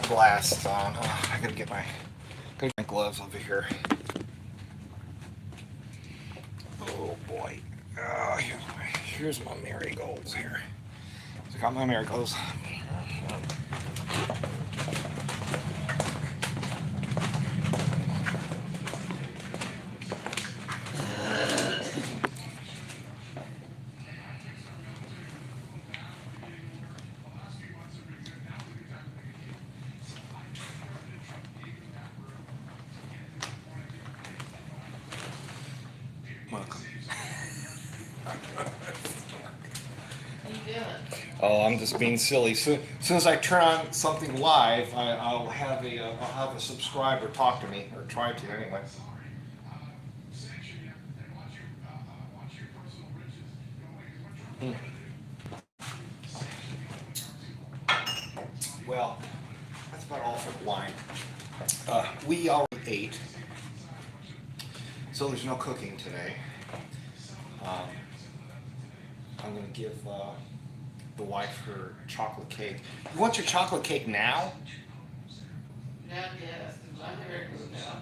Blast on. Oh, I gotta get my gloves over here. Oh boy. Here's my marigolds here. I got my marigolds. Oh, I'm just being silly. So, as soon as I turn on something live, I'll have a subscriber talk to me, or try to anyway. Well, that's about all for wine. We already ate, so there's no cooking today. I'm going to give the wife her chocolate cake. You want your chocolate cake now? Not yet. My hair goes down.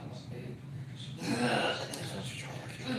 That's your chocolate cake.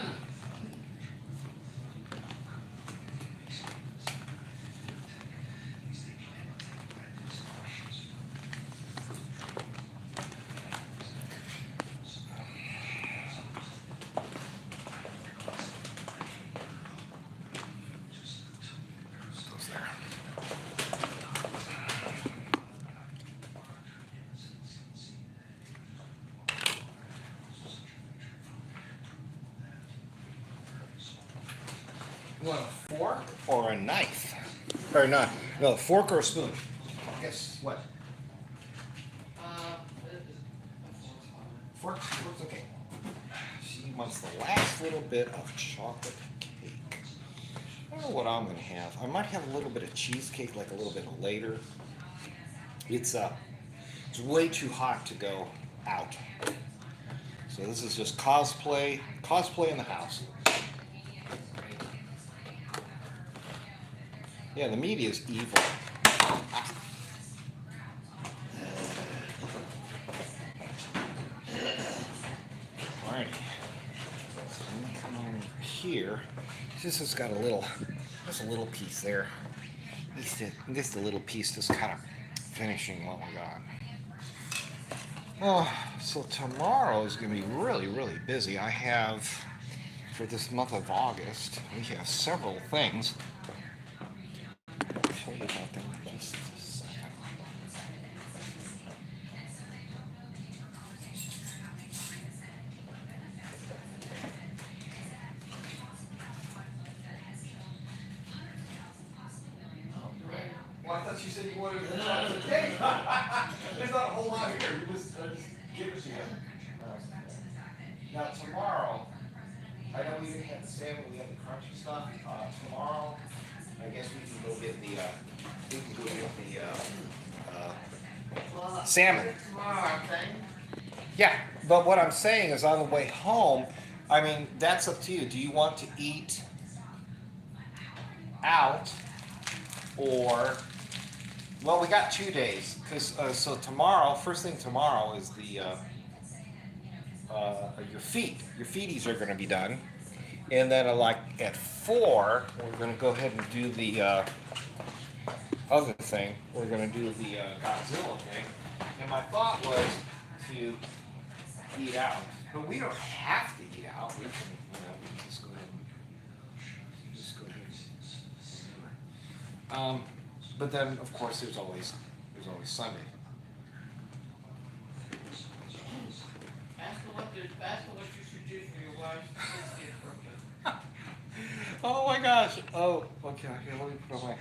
You want a fork or a knife? Or not? No, a fork or a spoon. Guess what? Fork's okay. She wants the last little bit of chocolate cake. I don't know what I'm gonna have. I might have a little bit of cheesecake, like a little bit later. It's way too hot to go out. So this is just cosplay in the house. Yeah, the media is evil. Alrighty. So let me come over here. This has got there's a little piece there. Just a little piece just kind of finishing what we got. Oh, so tomorrow is going to be really, really busy. I have, for this month of August, we have several things. I'll show you about them in just a second. Well, I thought you said you wanted to try the cake. There's not a whole lot here. You just give it to you. Now tomorrow, I know we didn't have the salmon, we have the crunchy stuff. Tomorrow, I guess we can go get the salmon. Tomorrow, I think. Yeah, but what I'm saying is on the way home, I mean, that's up to you. Do you want to eat out or, well, we got 2 days, because so tomorrow, first thing tomorrow is the your feet. Your feeties are going to be done, and then like at 4, we're going to go ahead and do the other thing. We're going to do the Godzilla thing, and my thought was to eat out, but we don't have to eat out. We can, we can just go ahead and but then, of course, there's always Sunday. Ask her what you should do for your wife's birthday. Oh my gosh! Oh, okay. Here, let me put on my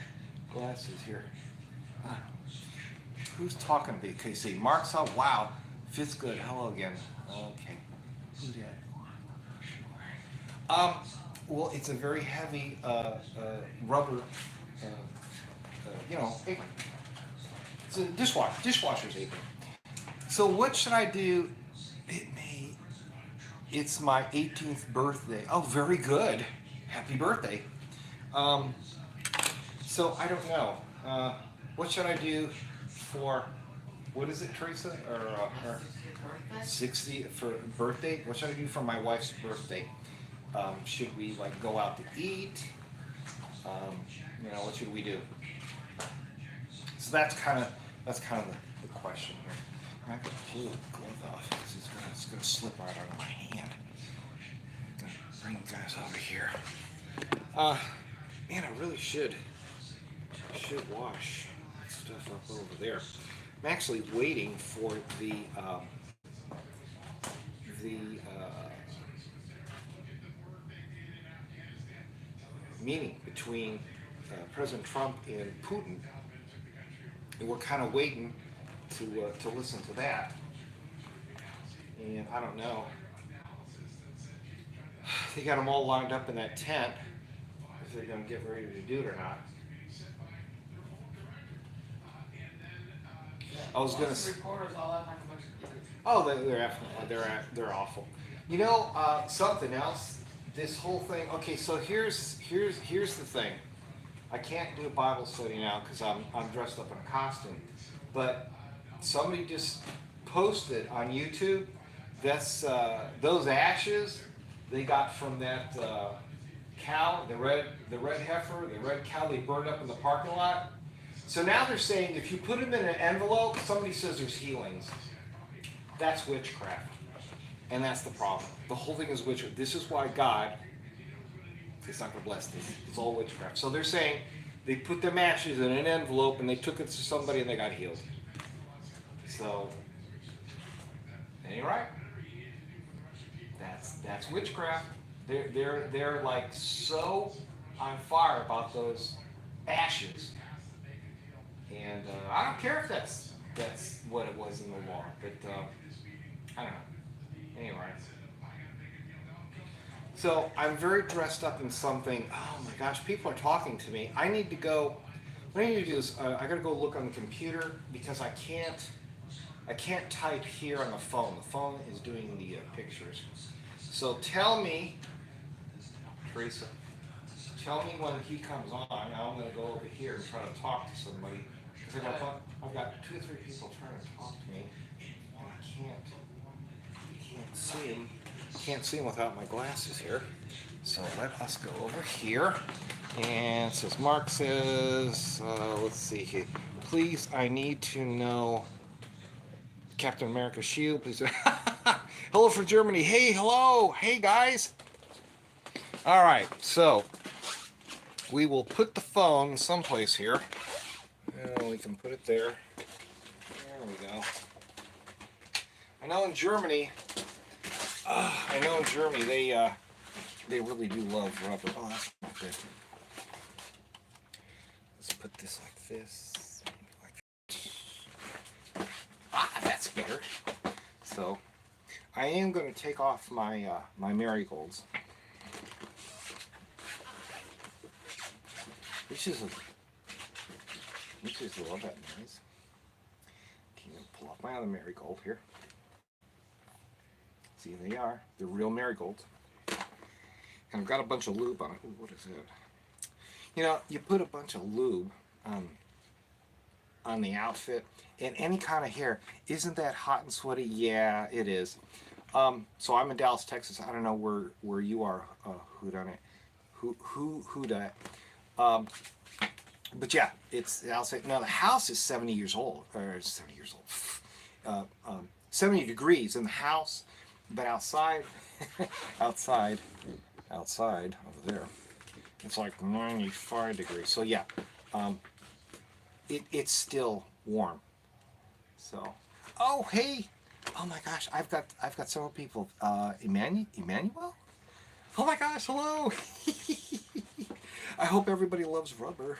glasses here. Who's talking to me? KC? Mark's up. Wow. Fit's good. Hello again. Okay. Who's that? Well, it's a very heavy rubber. Apron. It's a dishwasher's apron. So what should I do? It's my 18th birthday. Oh, very good. Happy birthday. Um, so I don't know. What should I do for, what is it, Teresa? Or 60 for birthday? What should I do for my wife's birthday? Should we like go out to eat? What should we do? So that's kind of the question here. I'm gonna pull the glove off because it's gonna slip right out of my hand. I'm gonna bring you guys over here. Man, I really should wash stuff up over there. I'm actually waiting for the meeting between President Trump and Putin, and we're kind of waiting to listen to that. And I don't know. They got them all lined up in that tent. If they're going to get ready to do it or not. I was going to. Oh, they're awful. You know, something else. This whole thing. Okay, so here's the thing. I can't do a Bible study now because I'm dressed up in a costume. But somebody just posted on YouTube. That's those ashes they got from that cow, the red heifer, the red cow they burned up in the parking lot. So now they're saying if you put them in an envelope, somebody says there's healings. That's witchcraft. And that's the problem. The whole thing is witchcraft. This is why God is not going to bless this. It's all witchcraft. So they're saying they put their ashes in an envelope and they took it to somebody and they got healed. So, ain't right. That's witchcraft. They're like so on fire about those ashes. And I don't care if that's what it was in the law, but I don't know. Anyway, so I'm very dressed up in something. Oh my gosh, people are talking to me. I need to go. What I need to do is I got to go look on the computer because I can't type here on the phone. The phone is doing the pictures. So tell me, Teresa. Tell me when he comes on. Now I'm going to go over here and try to talk to somebody. I've got 2 or 3 people trying to talk to me, and I can't see him. Can't see him without my glasses here. So let us go over here. And it says, Mark says, let's see here. Please, I need to know Captain America's shield. Please. Hello from Germany. Hey, hello. Hey, guys. All right. So we will put the phone someplace here. We can put it there. There we go. I know in Germany, they really do love rubber. Oh, that's not good. Let's put this like this. That's better. So, I am going to take off my my marigolds, which is love that noise. Can you pull off my other marigold here? See, they are. They're real marigolds. And I've got a bunch of lube on it. Ooh, what is it? You know, you put a bunch of lube on the outfit and any kind of hair. Isn't that hot and sweaty? Yeah, it is. So I'm in Dallas, Texas. I don't know where you are, whodunit. Who that? But yeah, I'll say, no, the house is 70 years old, or 70 years old, 70 degrees in the house, but outside, outside over there, it's like 95 degrees. So yeah, it's still warm. So, oh hey, oh my gosh, I've got several people. Emmanuel? Oh my gosh, hello. I hope everybody loves rubber,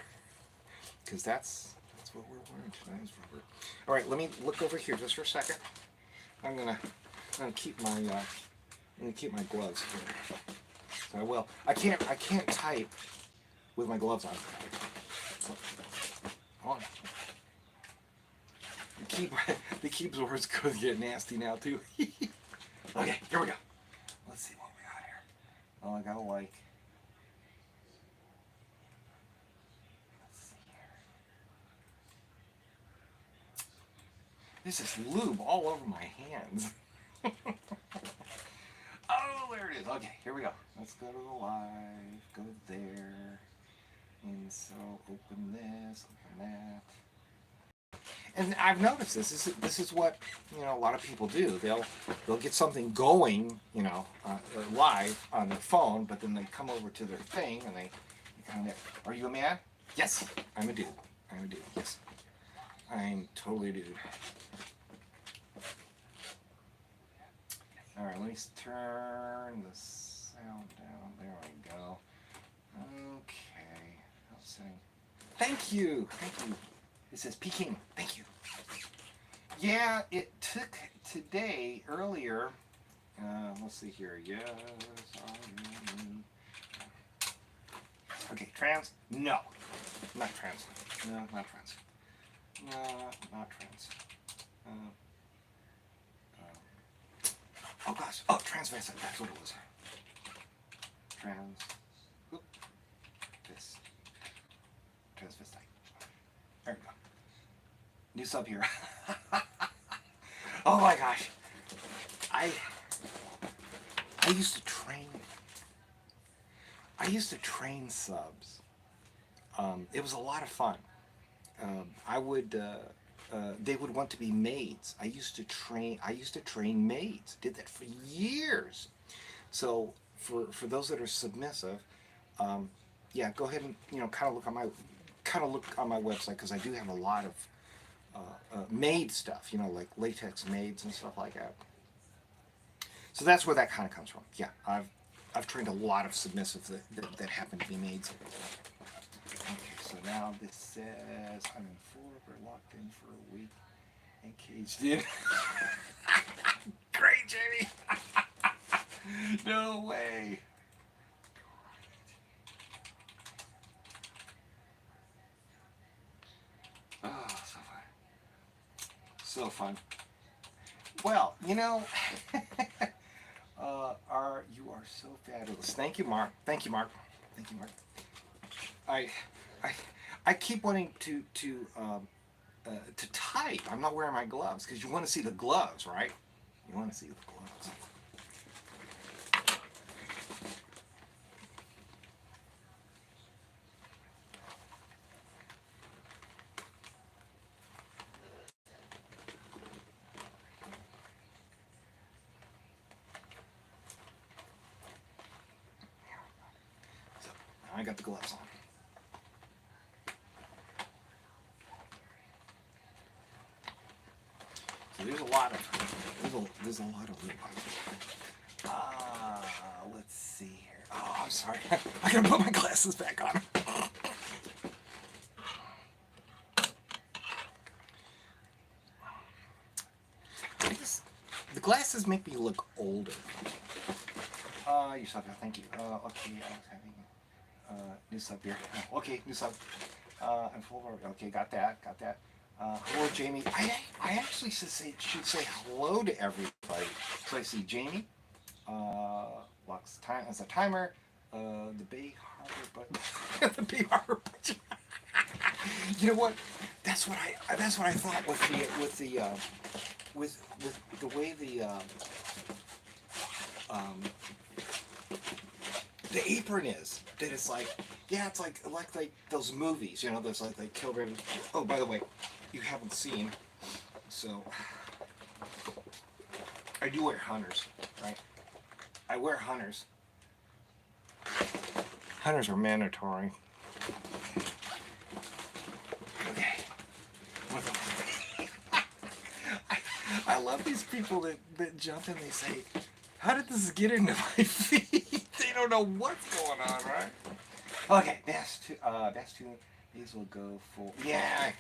because that's what we're wearing tonight is rubber. All right, let me look over here just for a second. I'm gonna keep my gloves here. So I will. I can't type with my gloves on. So, hold on. The keyboard's going to get nasty now too. Okay, here we go. I gotta like. Let's see here. This is lube all over my hands. Oh, there it is. Okay, here we go. Let's go to the live. Go there. And so open this, open that. And I've noticed this. This is what a lot of people do. They'll get something going, live on their phone, but then they come over to their thing and they kind of. Are you a man? Yes, I'm a dude. I'm a dude. Yes, I'm totally a dude. All right, let me turn the sound down. There we go. Okay. Setting. Thank you. Thank you. It says Peking. Thank you. Yeah, it took today earlier. Let's see here. Yes. Okay, trans? No. Not trans. No, not trans. No, not trans. Oh gosh. Oh, transvestite. That's what it was. Trans. Oop. This. Transvestite. There we go. New sub here. Oh my gosh. I used to train. I used to train subs. It was a lot of fun. They would want to be maids. I used to train maids. Did that for years. So for those that are submissive, yeah, go ahead and kind of look on my website, because I do have a lot of maid stuff. Like latex maids and stuff like that. So that's where that kind of comes from. Yeah, I've trained a lot of submissives that happen to be maids. Okay, so now this says I'm in Florida, locked in for a week, and caged in. Great, Jamie. No way. Oh, so fun. So fun. Well, you are so fabulous. Thank you, Mark. Thank you, Mark. Thank you, Mark. I keep wanting to type. I'm not wearing my gloves because you want to see the gloves, right? You want to see the gloves. So now I got the gloves on. So there's a lot of lube. Let's see here. Oh, I'm sorry. I gotta put my glasses back on. The glasses make me look older. You sub here. Thank you. Okay, I was having new sub here. Okay, new sub. And full. Okay, got that. Hello, Jamie. I actually should say hello to everybody. So I see Jamie. Locks time as a timer. The Bay Harbor button. The Bay Harbor button. You know what? That's what I thought with the way the apron is. That it's like, yeah, it's like those movies. There's like Kill Raven. Oh, by the way, you haven't seen. So I do wear hunters, right? I wear hunters. Hunters are mandatory. Okay. I love these people that jump and they say, how did this get into my feet? They don't know what's going on, right? Okay, best two. These will go full. Yeah.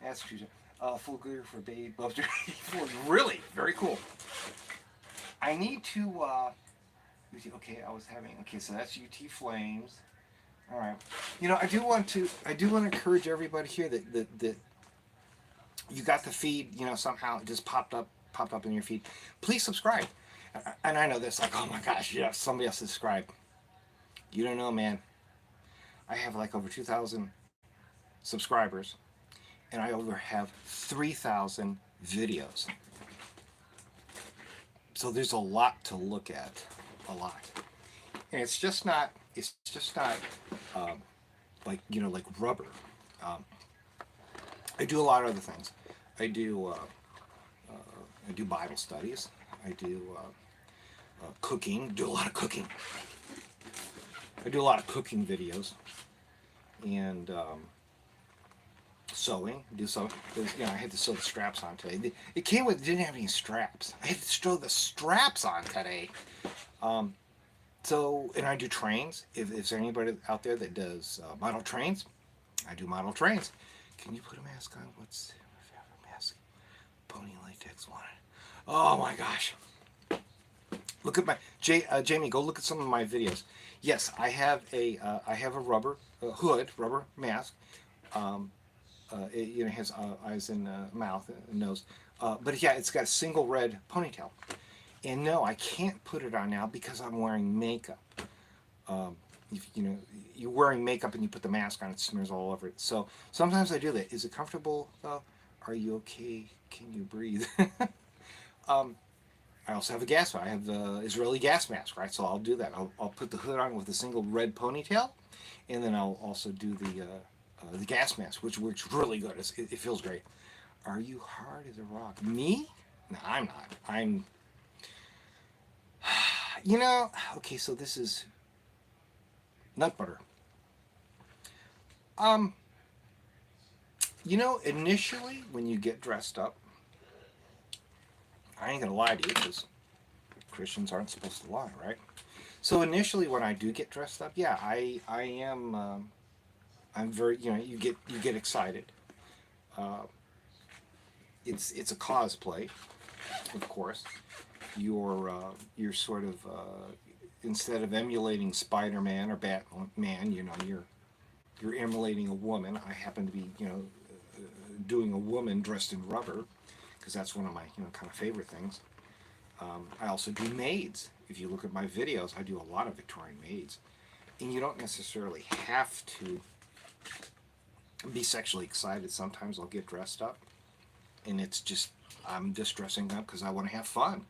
That's true. Full gear for Babe Buster. Really, very cool. I need to. Okay, Okay, so that's UT Flames. All right. I do want to encourage everybody here that you got the feed. Somehow it just popped up in your feed. Please subscribe. And I know this, like, oh my gosh, yeah, somebody else subscribed. You don't know, man. I have like over 2,000 subscribers, and I over have 3,000 videos. So there's a lot to look at, a lot. And it's just not um, like, like rubber. Um, I do a lot of other things. I do, I do Bible studies. I do cooking. Do a lot of cooking. I do a lot of cooking videos, and sewing. Do some. I had to sew the straps on today. It came with, it didn't have any straps. I had to sew the straps on today. So, and I do trains. If there's anybody out there that does model trains, I do model trains. Can you put a mask on? What's my favorite mask? Pony latex one. Oh my gosh. Look at my Jamie. Go look at some of my videos. Yes, I have a rubber hood, rubber mask. It has eyes and mouth and nose, but yeah, it's got a single red ponytail. And no, I can't put it on now because I'm wearing makeup. If, you're wearing makeup and you put the mask on, it smears all over it. So sometimes I do that. Is it comfortable though? Are you okay? Can you breathe? I also have a gas mask. I have the Israeli gas mask, right? So I'll do that. I'll put the hood on with a single red ponytail, and then I'll also do the gas mask, which works really good. It feels great. Are you hard as a rock? Me? No, I'm not. I'm. Okay. So this is nut butter. Initially when you get dressed up, I ain't gonna lie to you because Christians aren't supposed to lie, right? So initially, when I do get dressed up, yeah, I am. I'm very, you get excited. Uh, it's a cosplay, of course. You're sort of instead of emulating Spider-Man or Batman, you're emulating a woman. I happen to be, doing a woman dressed in rubber because that's one of my, kind of favorite things. I also do maids. If you look at my videos, I do a lot of Victorian maids. And you don't necessarily have to be sexually excited. Sometimes I'll get dressed up, and I'm just dressing up because I want to have fun.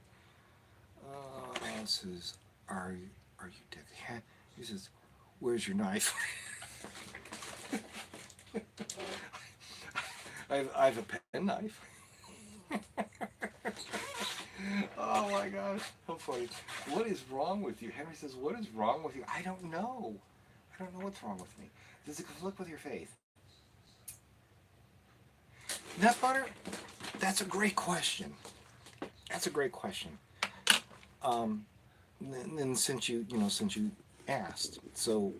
This is, are you dead? He says, where's your knife? I have a pen knife. Oh my gosh, how funny. What is wrong with you? Henry says, what is wrong with you? I don't know. I don't know what's wrong with me. Does it conflict with your faith? Nut butter? That's a great question. That's a great question. And since you asked, so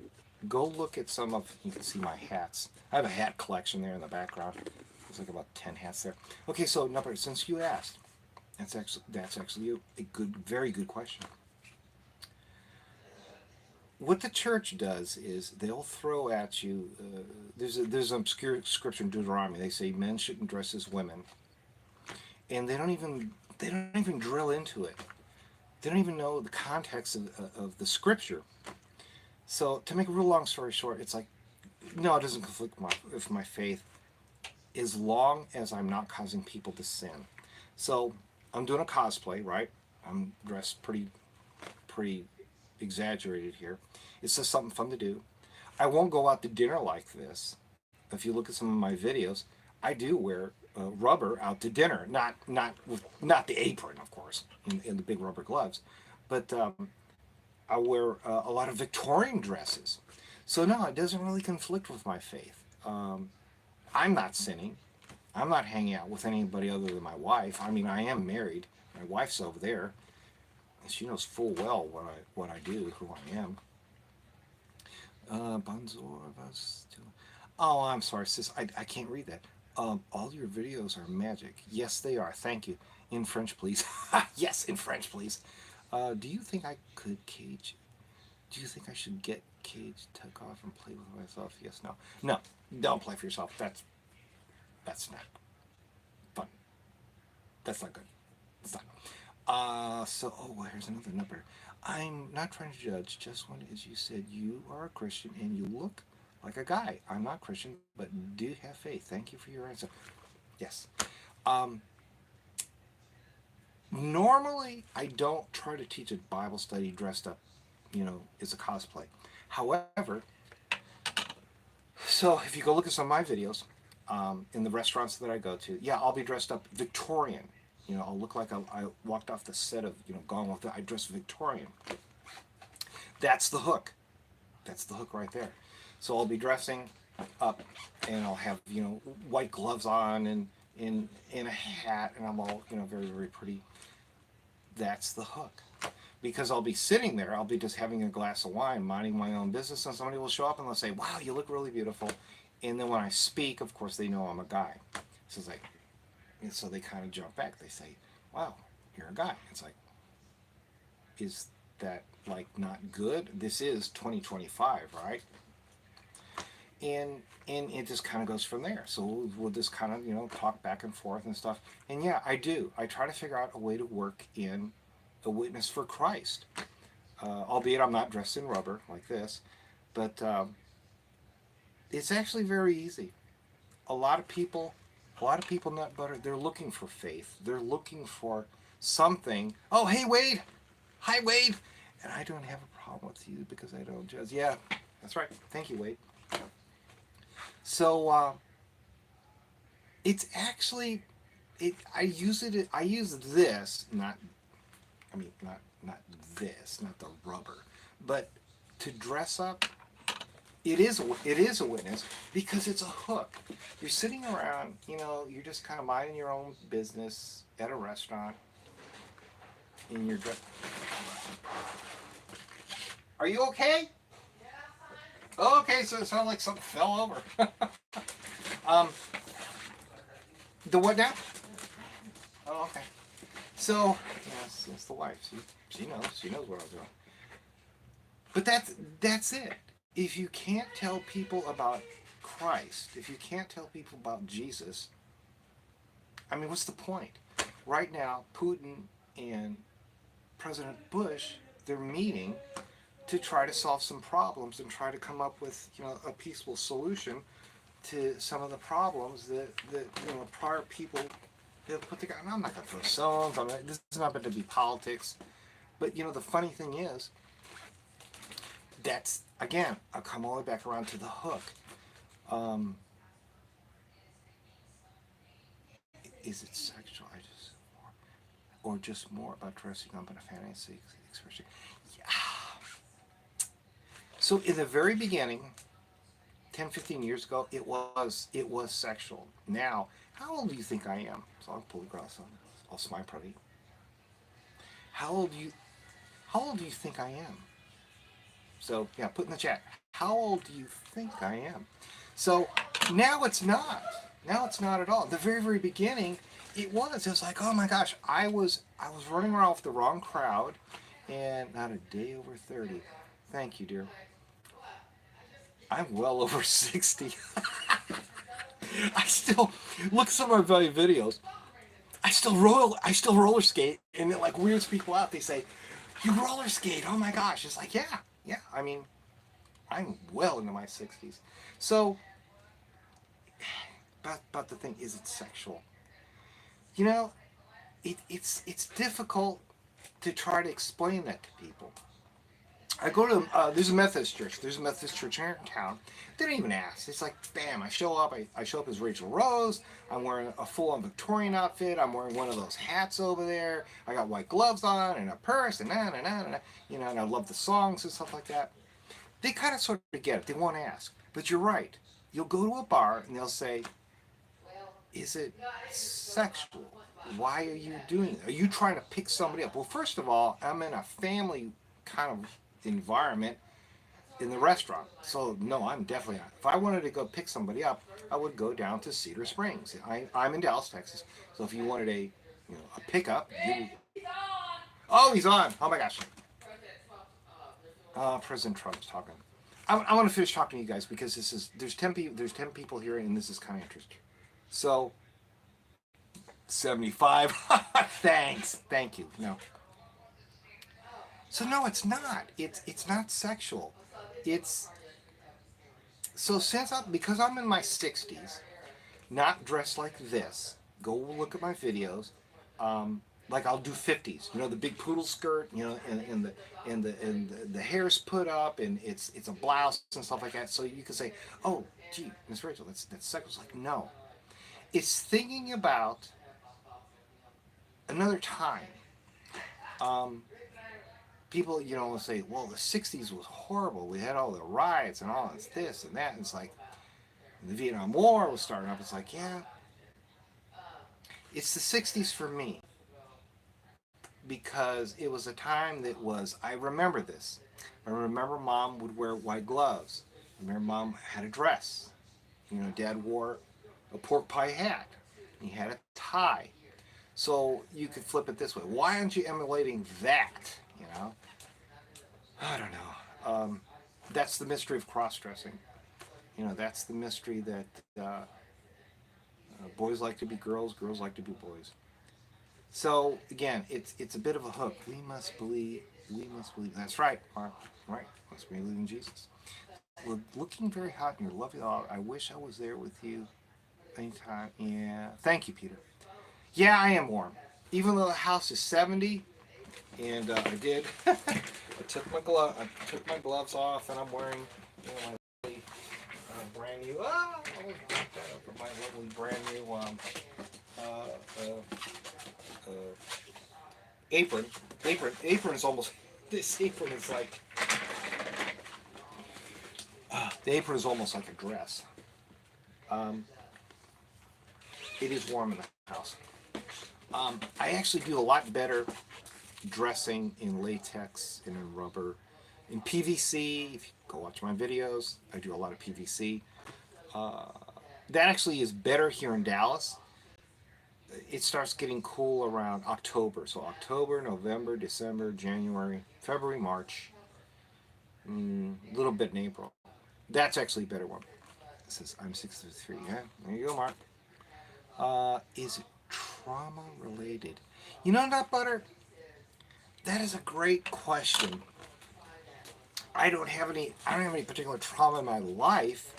go look at some of, you can see my hats. I have a hat collection there in the background. There's like about 10 hats there. Okay, so nut butter, since you asked, that's actually a good, very good question. What the church does is they'll throw at you. There's an obscure scripture in Deuteronomy. They say men shouldn't dress as women, and they don't even drill into it. They don't even know the context of the scripture. So to make a real long story short, it's like, no, it doesn't conflict with my faith, as long as I'm not causing people to sin. So I'm doing a cosplay, right? I'm dressed pretty exaggerated here. It's just something fun to do. I won't go out to dinner like this. If you look at some of my videos, I do wear rubber out to dinner. Not the apron, of course, and the big rubber gloves, but I wear a lot of Victorian dresses. So no, it doesn't really conflict with my faith. I'm not sinning. I'm not hanging out with anybody other than my wife. I mean, I am married. My wife's over there, and she knows full well what I do, who I am. Bonjour. Oh, I'm sorry, sis. I can't read that. All your videos are magic. Yes, they are. Thank you. In French, please. Yes, in French, please. Do you think I could cage? Do you think I should get cage, tuck off, and play with myself? Yes, no. No, don't play for yourself. That's not fun. That's not good. It's not. Oh, here's another number. I'm not trying to judge. Just one, as you said, you are a Christian and you look like a guy. I'm not Christian, but do have faith. Thank you for your answer. Yes. Um, Normally, I don't try to teach a Bible study dressed up, as a cosplay. However, so if you go look at some of my videos, in the restaurants that I go to, yeah, I'll be dressed up Victorian. I'll look like I walked off the set of, Gone with It. I dress Victorian. That's the hook. That's the hook right there. So I'll be dressing up, and I'll have white gloves on and in a hat, and I'm all very very pretty. That's the hook. Because I'll be sitting there, I'll be just having a glass of wine, minding my own business, and somebody will show up and they'll say, "Wow, you look really beautiful." And then when I speak, of course, they know I'm a guy. So it's like, and so they kind of jump back. They say, "Wow, you're a guy." It's like, is that like not good? This is 2025, right? And it just kind of goes from there. So we'll just kind of talk back and forth and stuff. And yeah, I do. I try to figure out a way to work in a witness for Christ. Albeit I'm not dressed in rubber like this, but it's actually very easy. A lot of people, nut butter, they're looking for faith. They're looking for something. Oh, hey Wade, hi Wade, and I don't have a problem with you because I don't judge. Yeah, that's right. Thank you, Wade. So it's actually, I use it. I use this, not. I mean, not this, not the rubber, but to dress up. It is a witness because it's a hook. You're sitting around, you're just kind of minding your own business at a restaurant, and you're dressed. Are you okay? Oh, okay, so it sounded like something fell over. um, the what now? Oh, okay. So, yes, it's the wife. She knows what I'm doing. But that's it. If you can't tell people about Christ, if you can't tell people about Jesus, I mean, what's the point? Right now, Putin and President Bush, they're meeting to try to solve some problems and try to come up with a peaceful solution to some of the problems that prior people have put together. And I'm not going to throw stones. This is not meant to be politics, but the funny thing is, that's again, I'll come all the way back around to the hook. Um, is it sexual? Or just more about dressing up in a fantasy expression? Yeah. So in the very beginning, 10, 15 years ago, it was sexual. Now, how old do you think I am? So I'll pull the glass on. I'll smile pretty. How old do you How old do you think I am? So yeah, put in the chat. How old do you think I am? So now it's not. Now it's not at all. The very very beginning, it was. It was like, oh my gosh, I was running around with the wrong crowd, and not a day over 30. Thank you, dear. I'm well over 60. I still look at some of my videos. I still roller skate, and it like weirds people out. They say, "You roller skate? Oh my gosh!" It's like, yeah, yeah. I mean, I'm well into my 60s. So, but the thing is, it's sexual. You know, it's difficult to try to explain that to people. I go to there's a Methodist church. There's a Methodist church here in town. They don't even ask. It's like bam, I show up. I show up as Rachel Rose. I'm wearing a full-on Victorian outfit. I'm wearing one of those hats over there. I got white gloves on and a purse and na. And I love the songs and stuff like that. They kind of sort of get it. They won't ask. But you're right. You'll go to a bar and they'll say, "Is it sexual? Why are you doing it? Are you trying to pick somebody up?" Well, first of all, I'm in a family kind of environment in the restaurant. So no, I'm definitely not. If I wanted to go pick somebody up, I would go down to Cedar Springs. I'm in Dallas, Texas. So if you wanted a pickup, oh, he's on. Oh my gosh. President Trump's talking. I want to finish talking to you guys because there's 10 people here and this is kind of interesting. So 75. Thanks. Thank you. No. So no, it's not. It's not sexual. It's so because I'm in my 60s, not dressed like this. Go look at my videos. Like I'll do 50s. You know, the big poodle skirt. You know, and the hair's put up, and it's a blouse and stuff like that. So you can say, oh, gee, Miss Rachel, that's sexual. It's like no, it's thinking about another time. Um, People, you know, will say, well, the 60s was horrible. We had all the riots and all this and that. And it's like, the Vietnam War was starting up. It's like, yeah, it's the 60s for me. Because it was a time that was, I remember this. I remember mom would wear white gloves. I remember mom had a dress. You know, dad wore a pork pie hat. He had a tie. So you could flip it this way. Why aren't you emulating that? You know? I don't know. That's the mystery of cross-dressing. You know, that's the mystery that boys like to be girls, girls like to be boys. So again, it's a bit of a hook. We must believe. That's right, Mark. Right. Must believe in Jesus. We're looking very hot and you're lovely. I wish I was there with you anytime. Yeah. Thank you, Peter. Yeah, I am warm. Even though the house is 70, and I did. I took my gloves off, and I'm wearing, you know, my lovely, brand new. I always bring that up. My lovely brand new apron. Apron is almost. This apron is like. The apron is almost like a dress. It is warm in the house. I actually do a lot better dressing in latex and in rubber. In PVC, if you go watch my videos, I do a lot of PVC. That actually is better here in Dallas. It starts getting cool around October. So October, November, December, January, February, March, a little bit in April. That's actually a better one. It says I'm 63. Yeah, there you go, Mark. Is it trauma related? You know, Nut Butter, that is a great question. I don't have any particular trauma in my life,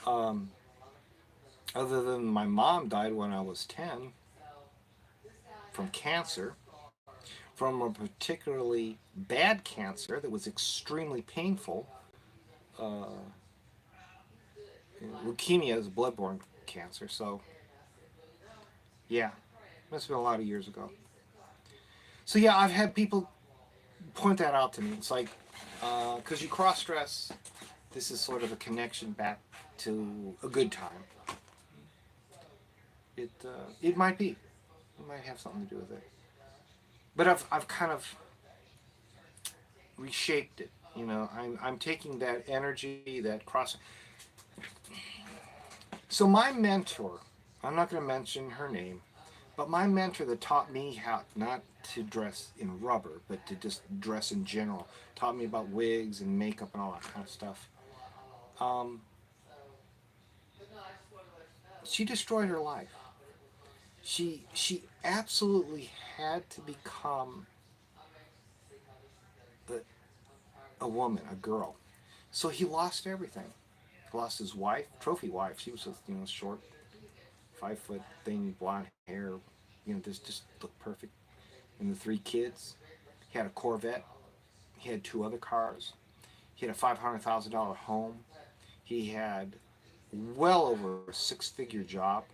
other than my mom died when I was 10 from cancer, from a particularly bad cancer that was extremely painful. Leukemia is a bloodborne cancer, so yeah, must have been a lot of years ago. So yeah, I've had people point that out to me. It's like, because you cross-dress, this is sort of a connection back to a good time. It might be. It might have something to do with it. But I've kind of reshaped it. You know, I'm taking that energy, that cross. So my mentor, I'm not going to mention her name, but my mentor that taught me how not to dress in rubber, but to just dress in general, taught me about wigs and makeup and all that kind of stuff. She destroyed her life. She absolutely had to become a woman, a girl. So he lost everything. He lost his wife, trophy wife. She was a short, 5 foot thing, blonde hair. You know, just looked perfect. And the 3 kids. He had a Corvette. He had 2 other cars. He had a $500,000 home. He had well over a 6-figure job.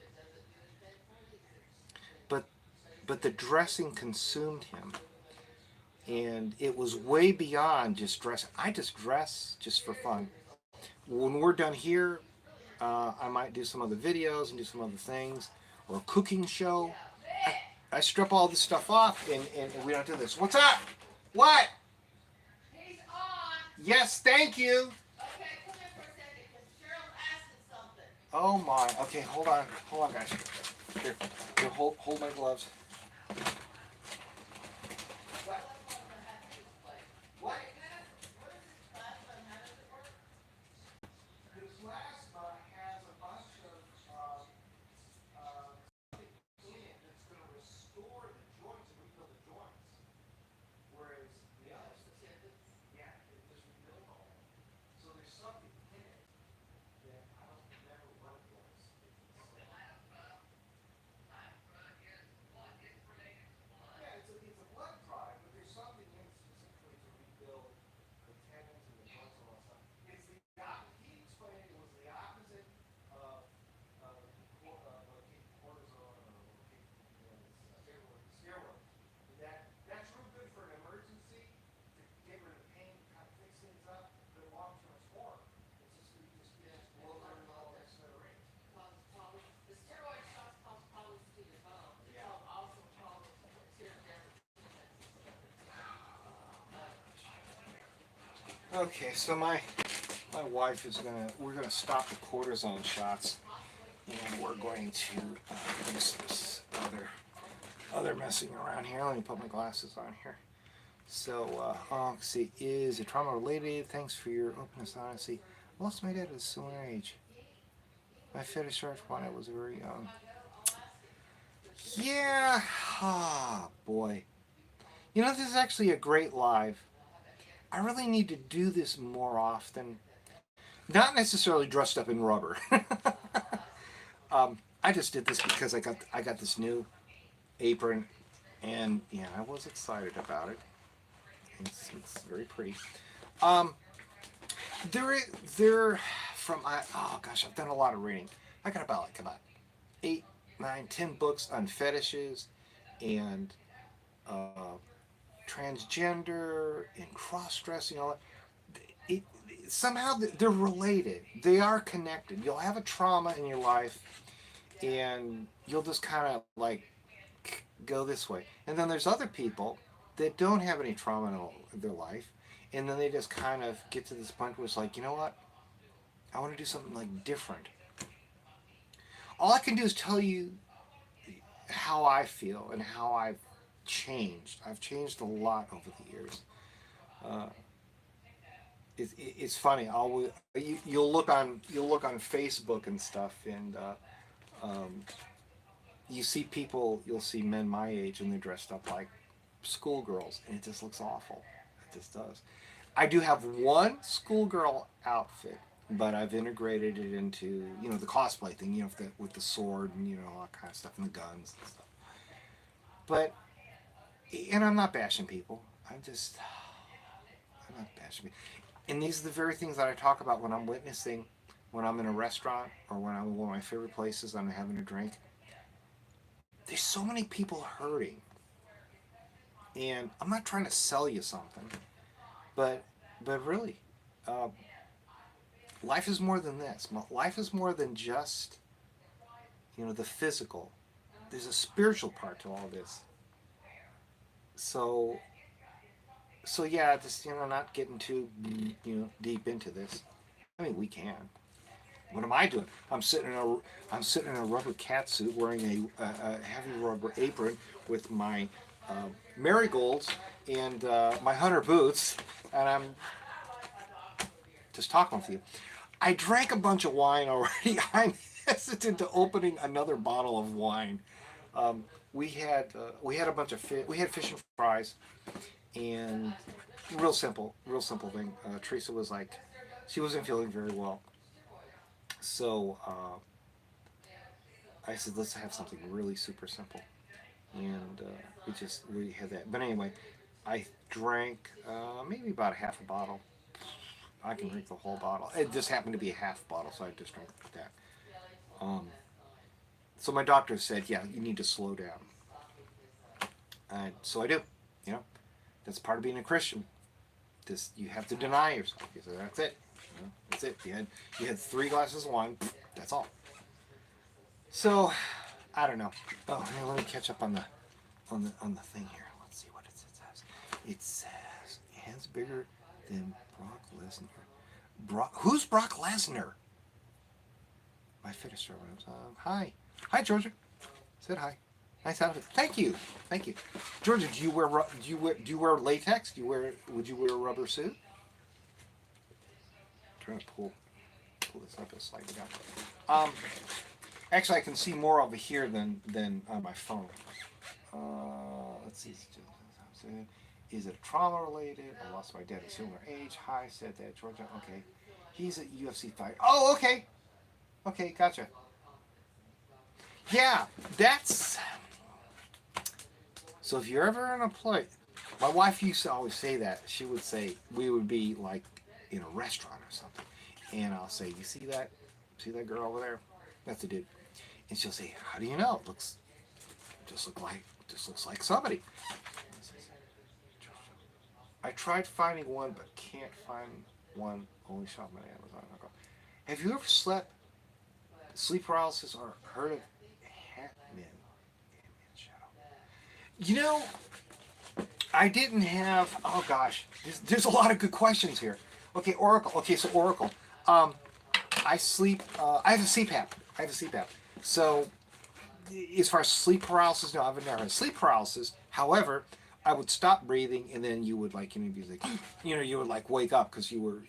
But the dressing consumed him. And it was way beyond just dress. I just dress just for fun. When we're done here, I might do some other videos and do some other things, or a cooking show. I strip all this stuff off, and we don't do this. What's up? What? He's on. Yes, thank you. Okay, come here for a second, because Cheryl's asking something. Oh my. Okay, hold on, guys. Here, hold my gloves. Okay, so my wife is we're gonna stop the cortisone shots, and we're going to do this other messing around here. Let me put my glasses on here. So, let's see, is it trauma related? Thanks for your openness and honesty. I lost my dad at a similar age. My fetish started when I was very young. Yeah, ah, boy. You know, this is actually a great live. I really need to do this more often. Not necessarily dressed up in rubber. I just did this because I got this new apron, and yeah, I was excited about it. It's very pretty. Um, there from oh gosh, I've done a lot of reading. I got about 8, 9, 10 books on fetishes and uh, transgender and cross-dressing. All that. Somehow they're related. They are connected. You'll have a trauma in your life, and you'll just kind of like go this way. And then there's other people that don't have any trauma in their life, and then they just kind of get to this point where it's like, you know what? I want to do something like different. All I can do is tell you how I feel and how I've changed. I've changed a lot over the years. Uh, it's funny. You'll look on Facebook and stuff, and you see people. You'll see men my age, and they're dressed up like schoolgirls, and it just looks awful. It just does. I do have one schoolgirl outfit, but I've integrated it into the cosplay thing, with the sword and all that kind of stuff and the guns and stuff. But and I'm not bashing people. I'm not bashing people. And these are the very things that I talk about when I'm witnessing, when I'm in a restaurant or when I'm in one of my favorite places, I'm having a drink. There's so many people hurting, and I'm not trying to sell you something, but really, uh, life is more than this. Life is more than just the physical. There's a spiritual part to all this. So yeah, just not getting too deep into this. I mean, we can. What am I doing? I'm sitting in a rubber cat suit, wearing a heavy rubber apron with my marigolds and my hunter boots, and I'm just talking with you. I drank a bunch of wine already. I'm hesitant to opening another bottle of wine. We had a bunch of fish. We had fish and fries, and real simple thing. Teresa was like, she wasn't feeling very well, so I said, let's have something really super simple, and we had that. But anyway, I drank maybe about half a bottle. I can drink the whole bottle. It just happened to be a half bottle, so I just drank that. Um, so my doctor said, yeah, you need to slow down. And so I do. You know, that's part of being a Christian. Just you have to deny yourself. So that's it. That's it. You had 3 glasses of wine. That's all. So I don't know. Oh, here, let me catch up on the thing here. Let's see what it says. It says hands bigger than Brock Lesnar. Who's Brock Lesnar? My fetish servant. Hi, Georgia. Said hi. Nice outfit. Thank you. Georgia, do you wear latex? Would you wear a rubber suit? I'm trying to pull this up a slightly down. Actually, I can see more over here than on my phone. Let's see. Is it trauma related? I lost my dad at a similar age. Hi, said that Georgia. Okay, he's a UFC fighter. Oh, okay. Okay, gotcha. Yeah, that's. So if you're ever in a place, my wife used to always say that. She would say we would be like in a restaurant or something, and I'll say, "You see that? See that girl over there? That's a dude." And she'll say, "How do you know? It looks like somebody." I tried finding one, but can't find one. Only shop on Amazon. Have you ever sleep paralysis, or heard of Hatman? You know, I didn't have. Oh gosh, there's a lot of good questions here. Okay, Oracle. Okay, so Oracle. I sleep. I have a CPAP. I have a CPAP. So as far as sleep paralysis, no, I've never had sleep paralysis. However, I would stop breathing, and then you would like, be like, you would like wake up because you were.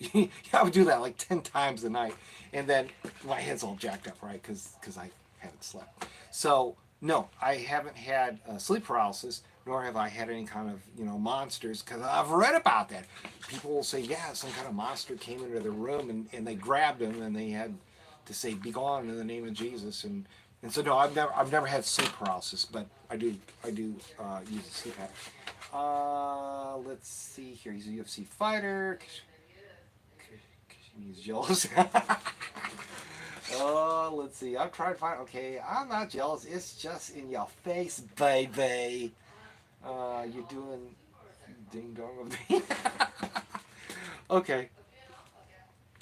I would do that like 10 times a night, and then my head's all jacked up, right? Because I haven't slept. So no, I haven't had sleep paralysis, nor have I had any kind of monsters. Because I've read about that. People will say, yeah, some kind of monster came into the room and they grabbed him and they had to say, "Be gone in the name of Jesus." And so no, I've never had sleep paralysis, but I do use a CPAP. Let's see here. He's a UFC fighter. He's jealous. Oh, let's see. I'm trying to find. Okay, I'm not jealous. It's just in your face, baby. You're doing ding dong of me. Okay.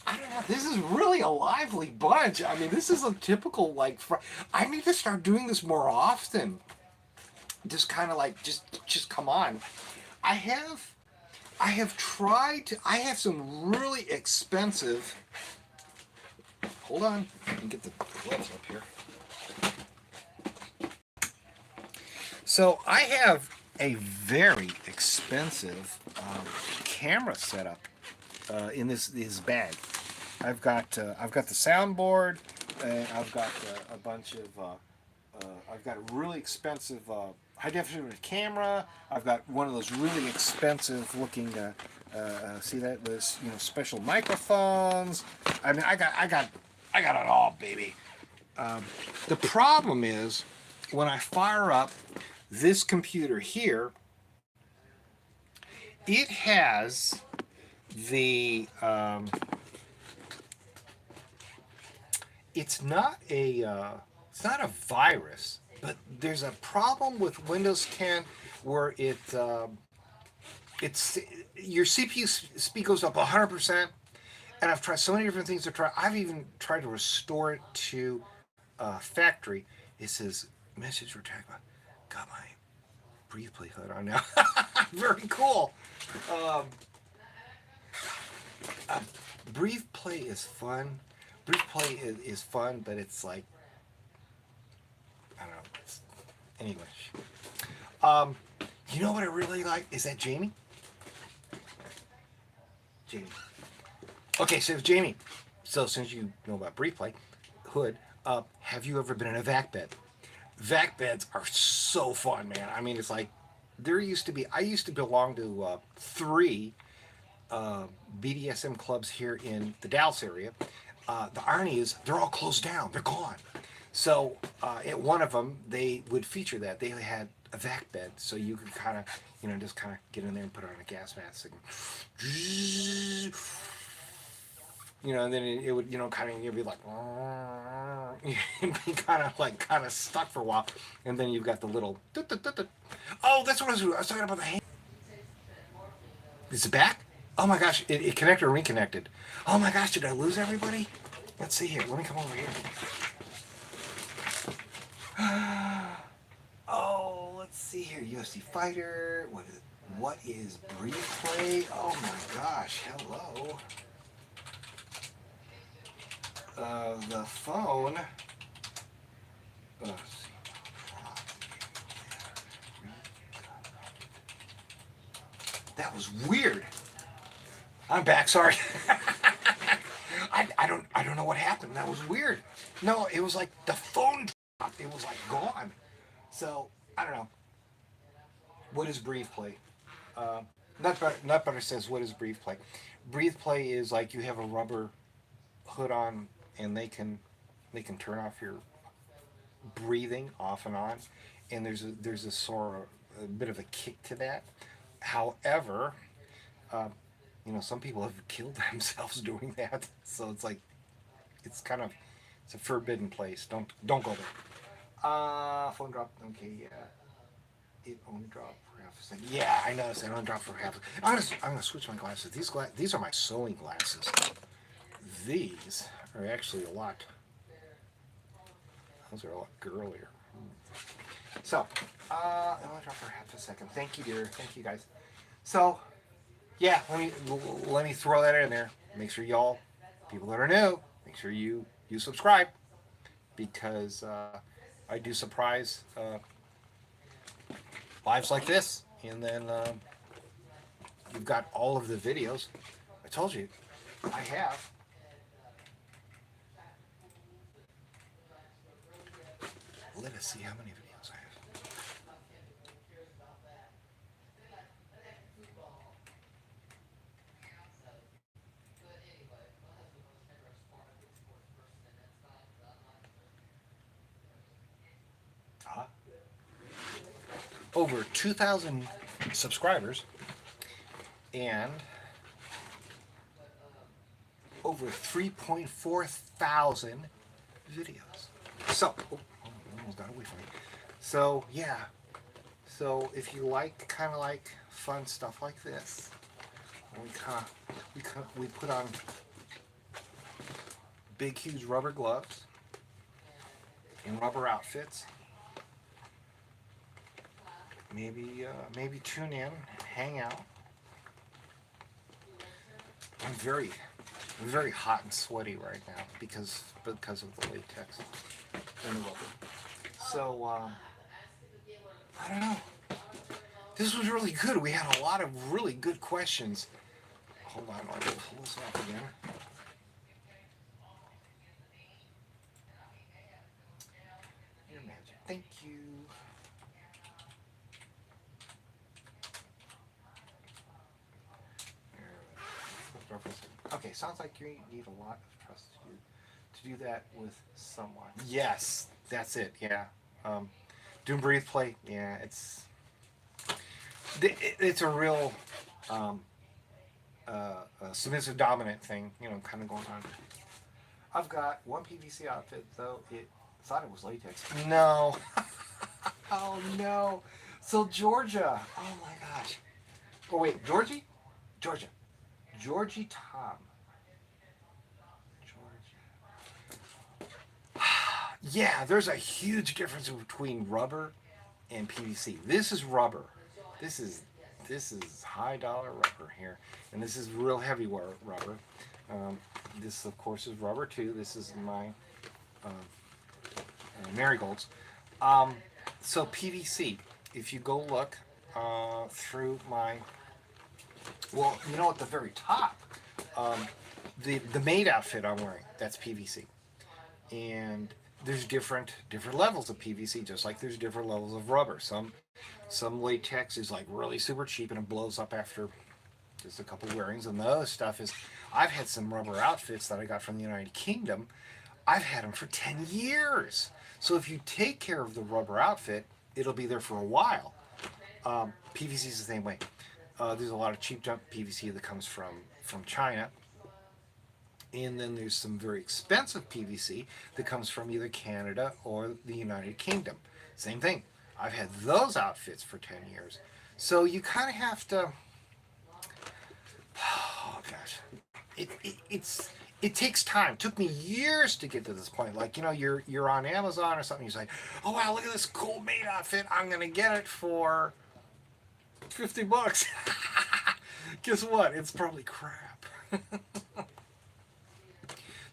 I don't know. This is really a lively bunch. I mean, this is a typical like. I need to start doing this more often. Just kind of like just come on. I have tried to. I have some really expensive. Hold on. Let me get the gloves up here. So I have a very expensive camera setup in this bag. I've got the soundboard, and I've got a bunch of. I've got a really expensive high definition camera. I've got one of those really expensive looking. See that? Those special microphones. I mean, I got it all, baby. The problem is when I fire up this computer here, it has the it's not a virus, but there's a problem with Windows 10 where it's your CPU speed goes up 100%, and I've tried so many different things to try. I've even tried to restore it to factory. It says message retagged. Got my breathe play hood on now. Very cool. Um, uh, breathe play is fun. Breathe play is fun, but it's like I don't know. Anyway, you know what I really like? Is that Jamie? Jamie. Okay, so Jamie. So since you know about breathe play, hood, have you ever been in a vac bed? Vac beds are so fun, man. I mean, it's like I used to belong to 3 BDSM clubs here in the Dallas area. The irony is they're all closed down. They're gone. So at one of them, they would feature that. They had a vac bed, so you could kind of, just kind of get in there and put on a gas mask. And then it would, kind of, you'd be like, you'd be kind of stuck for a while. And then you've got the little, oh, that's what I was talking about, the hand. Is it back? Oh my gosh, it connected or reconnected. Oh my gosh, did I lose everybody? Let's see here. Let me come over here. Oh, let's see here. UFC fighter. What is breathe play? Oh my gosh. Hello. The phone. That was weird. I'm back. Sorry. I don't know what happened. That was weird. No, it was like the phone dropped. It was like gone. So I don't know. What is breathe play? Nutbutter says, "What is breathe play?" Breathe play is like you have a rubber hood on, and they can turn off your breathing off and on, and there's a sort of a bit of a kick to that. However, some people have killed themselves doing that, so it's like it's a forbidden place. Don't go there. Phone dropped. Okay, yeah. It only dropped for half a second. Yeah, I noticed it only dropped for half. I'm gonna switch my glasses. These are my sewing glasses. These are actually a lot. Those are a lot girlier. So, it only dropped for half a second. Thank you, dear. Thank you, guys. So, yeah, let me throw that in there. Make sure y'all, people that are new, make sure you subscribe because I do surprise lives like this, and then you've got all of the videos. I told you, I have. Let us see how many videos I have. Uh, Over 2,000 subscribers and over 3.4 thousand videos. So, almost got away from me. So, yeah. So, if you like kind of like fun stuff like this, we put on big, huge rubber gloves and rubber outfits. Maybe tune in, hang out. I'm very hot and sweaty right now because of the latex and the rubber. So I don't know. This was really good. We had a lot of really good questions. Hold on, I'll pull this off again. Your magic. Thank you. Okay, sounds like you need a lot of trust to do that with someone. Yes, that's it. Yeah, do and breathe play. Yeah, it's a real submissive dominant thing. Kind of going on. I've got one PVC outfit though. It thought it was latex. No. Oh no. So Georgia. Oh my gosh. Oh wait, Georgie? Georgia. Georgie Tom. Yeah, there's a huge difference between rubber and PVC. This is rubber. This is high dollar rubber here, and this is real heavy rubber. This of course is rubber too. This is my marigolds. So PVC. If you go look through my, well, at the very top, the maid outfit I'm wearing, that's PVC, and there's different levels of PVC, just like there's different levels of rubber. Some latex is like really super cheap and it blows up after just a couple wearings, and the other stuff is, I've had some rubber outfits that I got from the United Kingdom. I've had them for 10 years. So if you take care of the rubber outfit, it'll be there for a while. PVC is the same way. There's a lot of cheap junk PVC that comes from China. And then there's some very expensive PVC that comes from either Canada or the United Kingdom. Same thing. I've had those outfits for 10 years. So you kind of have to, oh gosh, it takes time. It took me years to get to this point. Like, you're on Amazon or something, you're like, oh wow, look at this cool maid outfit. I'm going to get it for $50. Guess what? It's probably crap.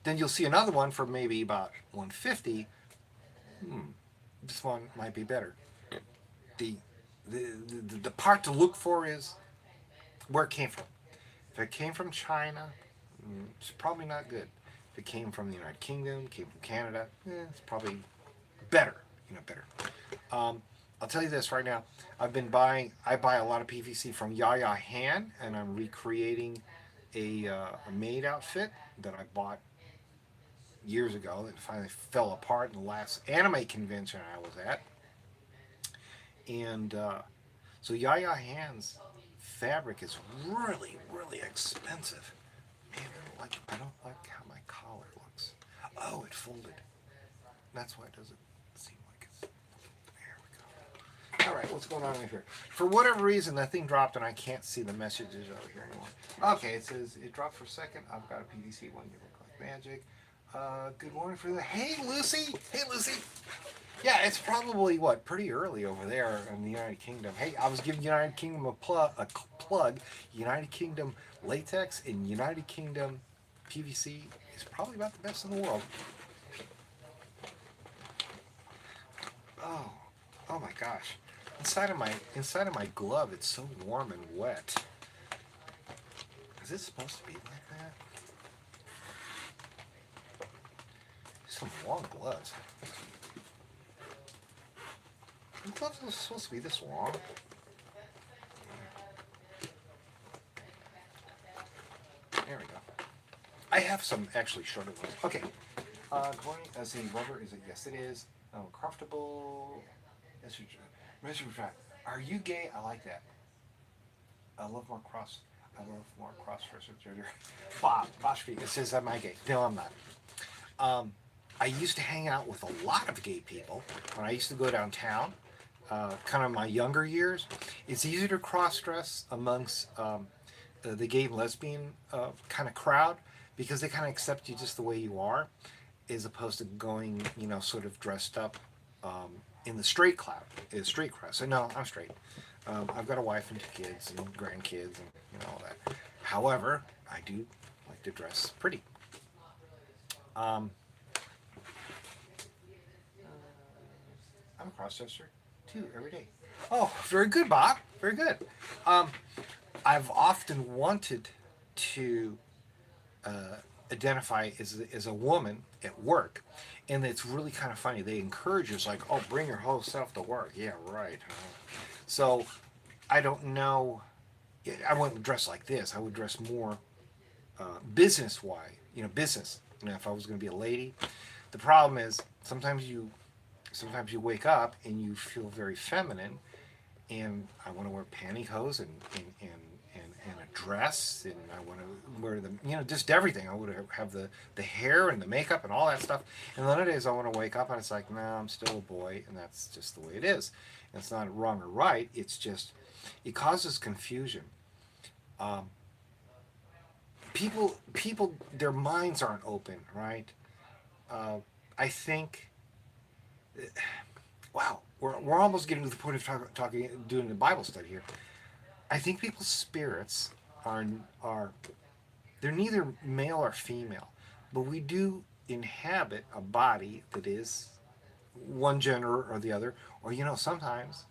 Then you'll see another one for maybe about $150. This one might be better. The part to look for is where it came from. If it came from China, it's probably not good. If it came from the United Kingdom, came from Canada, it's probably better. Better. I'll tell you this right now. I buy a lot of PVC from Yaya Han, and I'm recreating a maid outfit that I bought years ago that finally fell apart in the last anime convention I was at. And so Yaya Han's fabric is really, really expensive. Man, I don't like how my collar looks. Oh, it folded. That's why it doesn't seem like it's. There we go. All right, what's going on over here? For whatever reason, that thing dropped and I can't see the messages over here anymore. Okay, it says it dropped for a second. I've got a PVC one. You look like magic. Good morning for the. Hey, Lucy. Hey, Lucy. Yeah, it's probably pretty early over there in the United Kingdom. Hey, I was giving United Kingdom a plug plug. United Kingdom latex and United Kingdom PVC is probably about the best in the world. Oh, oh my gosh! Inside of my glove, it's so warm and wet. Is it supposed to be like that? Some long gloves. The gloves are supposed to be this long. There we go. I have some actually shorter ones. Okay. Going as a rubber, is it? Yes, it is. Comfortable. Measure dry. Are you gay? I like that. I love more cross-dresser gender. Bob, Boschby. It says am I gay? No, I'm not. I used to hang out with a lot of gay people when I used to go downtown. Kind of my younger years. It's easier to cross-dress amongst the gay and lesbian kind of crowd because they kind of accept you just the way you are, as opposed to going, sort of dressed up in the straight crowd. So no, I'm straight. I've got a wife and 2 kids and grandkids and all that. However, I do like to dress pretty. I'm a cross-dresser too every day. Oh, very good, Bob. Very good. I've often wanted to identify as a woman at work, and it's really kind of funny. They encourage us like, "Oh, bring your whole self to work." Yeah, right. So I don't know. I wouldn't dress like this. I would dress more business-wise. Business. If I was going to be a lady, the problem is sometimes you wake up and you feel very feminine, and I want to wear pantyhose and a dress, and I want to wear just everything. I would have the hair and the makeup and all that stuff. And the other days I want to wake up and it's like, no, I'm still a boy, and that's just the way it is. And it's not wrong or right. It's just it causes confusion. People, their minds aren't open, right? I think. Wow, we're almost getting to the point of doing the Bible study here. I think people's spirits are they're neither male or female, but we do inhabit a body that is one gender or the other, or sometimes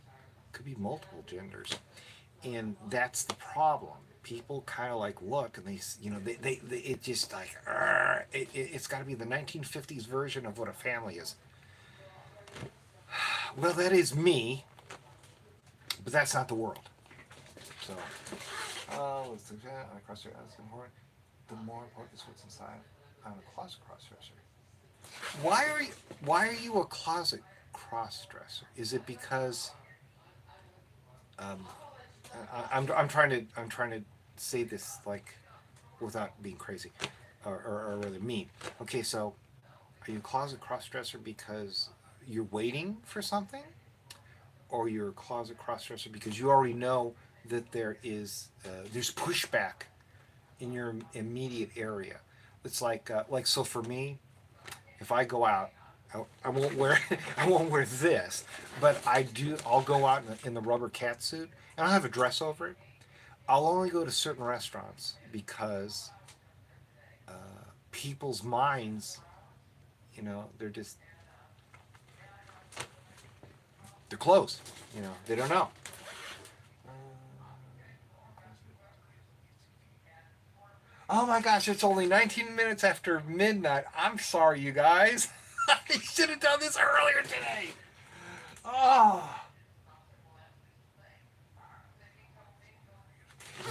it could be multiple genders, and that's the problem. People kind of like look and they it just like it's got to be the 1950s version of what a family is. Well, that is me, but that's not the world. So, let's look at on a crossdresser. That's important. The more important is what's inside. I'm a closet crossdresser. Why are you a closet crossdresser? Is it because I'm trying to say this like without being crazy or rather mean. Okay, so are you a closet crossdresser because you're waiting for something, or you're a closet crossdresser because you already know that there's pushback in your immediate area? It's like so for me, if I go out, I won't wear I won't wear this, but I'll go out in the rubber cat suit and I'll have a dress over it. I'll only go to certain restaurants because people's minds, they're closed. They don't know. Oh my gosh, it's only 19 minutes after midnight. I'm sorry, you guys. I should have done this earlier today. Oh.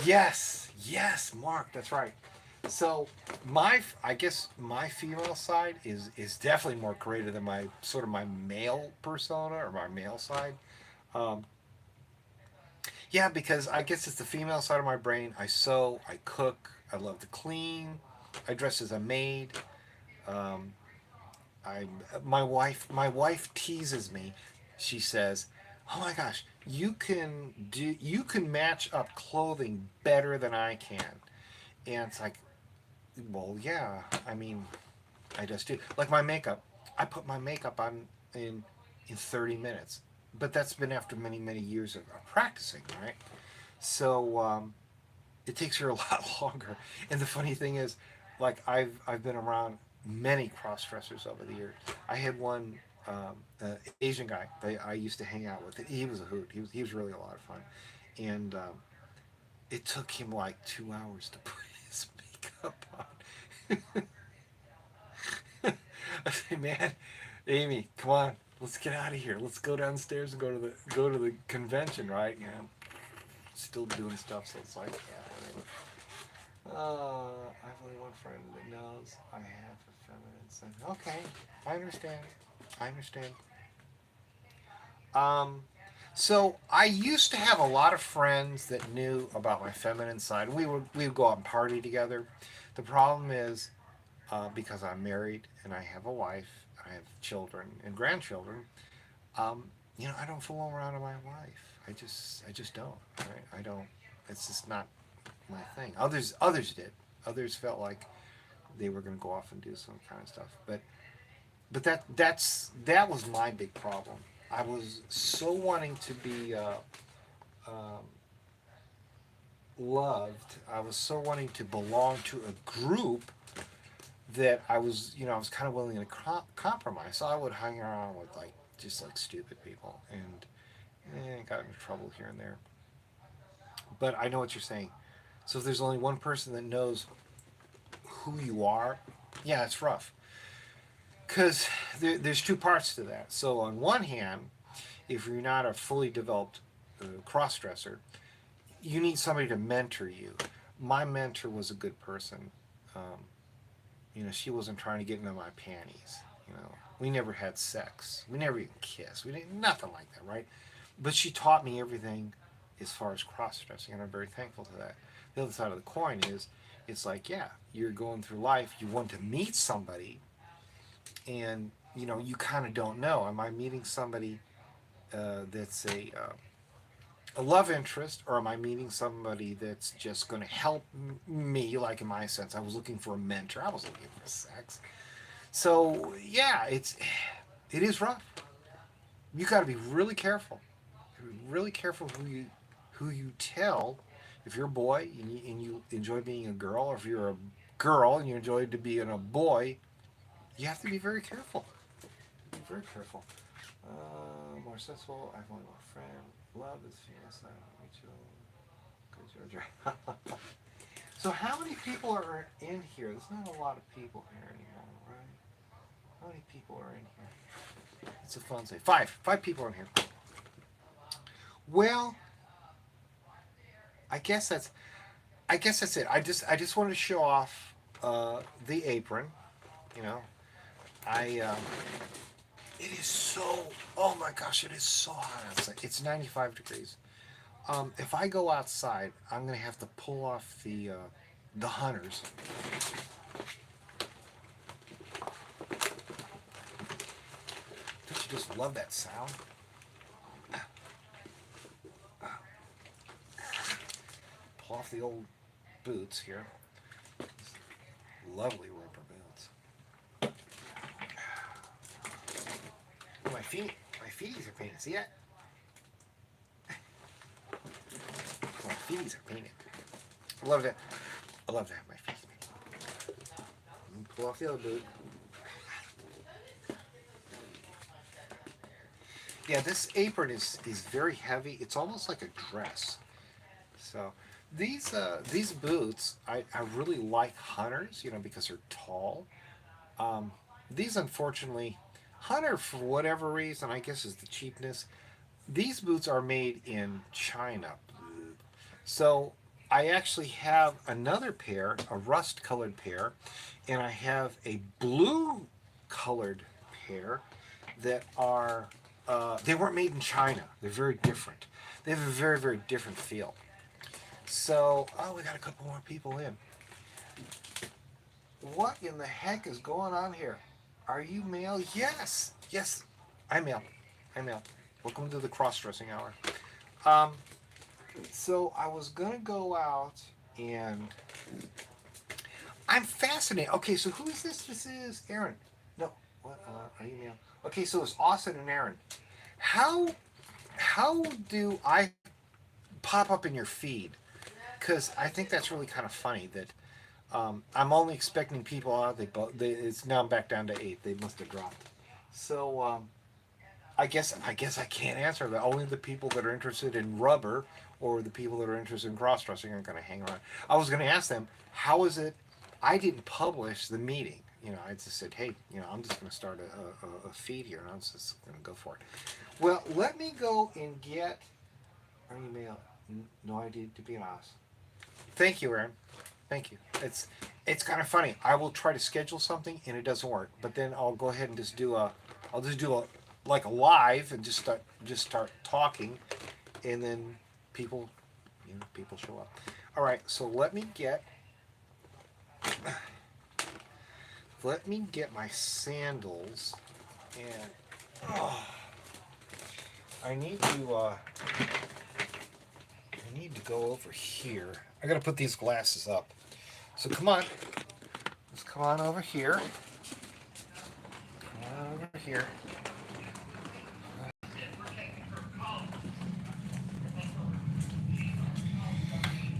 Yes, Mark, that's right. So I guess my female side is definitely more creative than my sort of my male persona or my male side. Um, yeah, because I guess it's the female side of my brain. I sew, I cook, I love to clean, I dress as a maid. Um, I my wife teases me. She says, "Oh my gosh, you can match up clothing better than I can." And it's like, well, yeah. I mean, I just do. Like my makeup, I put my makeup on in 30 minutes, but that's been after many years of practicing, right? So it takes her a lot longer. And the funny thing is, like I've been around many cross dressers over the years. I had one Asian guy that I used to hang out with. He was a hoot. He was really a lot of fun, and it took him like 2 hours to put his makeup on. I said, man, Amy, come on, let's get out of here. Let's go downstairs and go to the convention, right? You know, still doing stuff. So it's like, yeah. Anyway. I have only one friend that knows I have a feminine side. Okay, I understand. I understand. Um, so I used to have a lot of friends that knew about my feminine side. We would go out and party together. The problem is because I'm married and I have a wife, I have children and grandchildren. Um, I don't fool around with my wife. I just don't. Right? I don't. It's just not my thing. Others did. Others felt like they were going to go off and do some kind of stuff. But that was my big problem. I was so wanting to be um, loved. I was so wanting to belong to a group that I was kind of willing to compromise. So I would hang around with like just like stupid people and got into trouble here and there. But I know what you're saying. So if there's only one person that knows who you are, yeah, it's rough. Because there's two parts to that. So on one hand, if you're not a fully developed cross-dresser, you need somebody to mentor you. My mentor was a good person. Um, she wasn't trying to get into my panties. We never had sex. We never even kissed. We didn't nothing like that, right? But she taught me everything as far as cross-dressing, and I'm very thankful to that. The other side of the coin is, it's like, yeah, you're going through life. You want to meet somebody, and you kind of don't know. Am I meeting somebody that's a love interest, or am I meeting somebody that's just going to help me? Like in my sense, I was looking for a mentor. I wasn't looking for sex. So yeah, it is rough. You got to be really careful. Really careful who you tell. If you're a boy and you enjoy being a girl, or if you're a girl and you enjoy to being a boy, you have to be very careful. Be very careful. More successful. I have only one friend. Love is female side. Good Georgia. So how many people are in here? There's not a lot of people here anymore, right? How many people are in here? It's a fun say. Five. Five people are in here. Well, I guess that's I guess that's it. I just wanted to show off the apron. You know, I it is so, oh my gosh, it is so hot outside. It's 95 degrees. If I go outside, I'm gonna have to pull off the hunters. Don't you just love that sound? Pull off the old boots here. Lovely rubber boots. My feeties are painted. See that? My feeties are painted. I love that. I love to have my feet painted. Pull off the other boot. Yeah, this apron is very heavy. It's almost like a dress. So these boots, I really like hunters, because they're tall. These unfortunately, Hunter for whatever reason, I guess is the cheapness. These boots are made in China. So I actually have another pair, a rust colored pair, and I have a blue colored pair that are they weren't made in China. They're very different. They have a very, very different feel. So, we got a couple more people in. What in the heck is going on here? Are you male? Yes, yes, I'm male. I'm male. Welcome to the cross-dressing hour. Um, so I was gonna go out and I'm fascinated. Okay, so who is this? This is Aaron. No, what? Are you male? Okay, so it's Austin and Aaron. How how do I pop up in your feed, because I think that's really kind of funny that I'm only expecting people out. It's now back down to 8. They must have dropped. So I guess I can't answer that. Only the people that are interested in rubber or the people that are interested in cross dressing are going to hang around. I was going to ask them, how is it? I didn't publish the meeting. I just said, hey, I'm just going to start a feed here, and I'm just going to go for it. Well, let me go and get our email. No idea to be honest. Thank you, Aaron. Thank you. It's kind of funny. I will try to schedule something and it doesn't work, but then I'll go ahead and I'll just do a like a live and just start talking, and then people show up. All right, so let me get my sandals, and I need to go over here. I gotta put these glasses up. So come on, let's come on over here. Come on over here.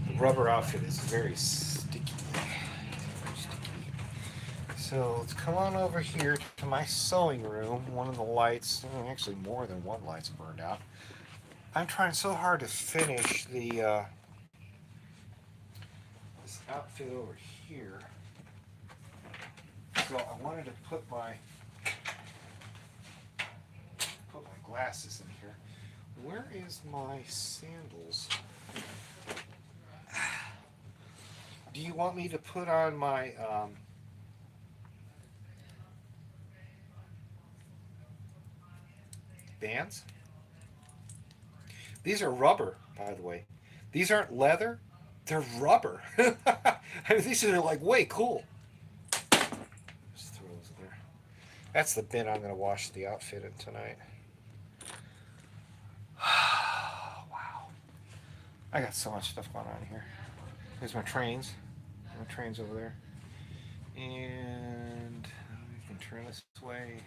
The rubber outfit is very sticky. So let's come on over here to my sewing room. One of the lights, actually more than one light's burned out. I'm trying so hard to finish this outfit over here. So I wanted to put my glasses in here. Where is my sandals? Do you want me to put on my bands? These are rubber, by the way. These aren't leather, they're rubber. I mean, these are like way cool. Just throw those there. That's the bin I'm going to wash the outfit in tonight. Wow. I got so much stuff going on here. There's my trains. My train's over there. And we can turn this way.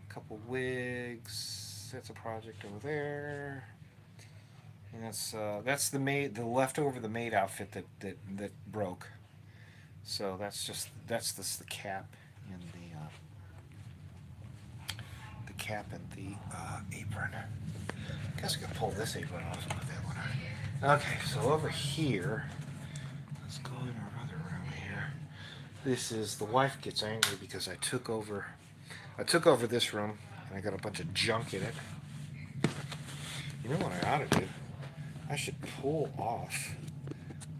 A couple wigs. That's a project over there. And that's the leftover the maid outfit that broke. So that's the cap and the cap and the apron. I guess I could pull this apron off and put that one on. Okay, so over here, let's go in our other room here. This is the wife gets angry because I took over this room and I got a bunch of junk in it. You know what I ought to do? I should pull off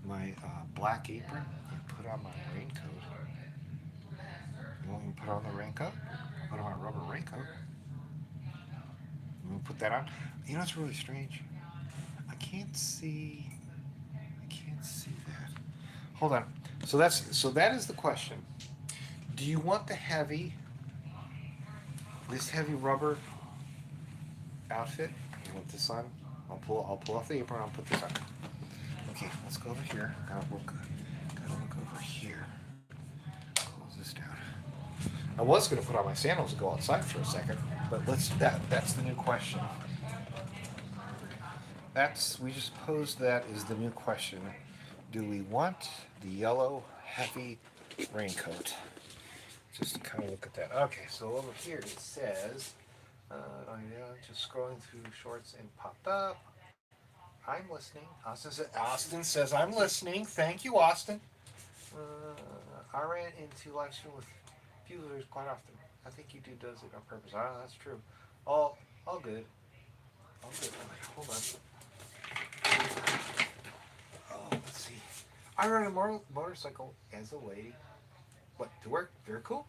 my black apron and put on my raincoat. You want me to put on the raincoat? Put on my rubber raincoat. You want to put that on? You know, it's really strange. I can't see that. Hold on. So that is the question. Do you want this heavy rubber outfit? You want this on? I'll pull off the apron. I'll put this on. Okay, let's go over here. Gotta look over here. Close this down. I was gonna put on my sandals and go outside for a second, but that's the new question. We just posed that as the new question. Do we want the yellow heavy raincoat? Just to kind of look at that. Okay, so over here it says. Just scrolling through shorts and popped up. I'm listening. Austin says I'm listening. Thank you, Austin. I ran into live stream with viewers quite often. I think you does it on purpose. That's true. All good. All good. Hold on. Oh, let's see. I ride a motorcycle as a lady. What, to work? Very cool.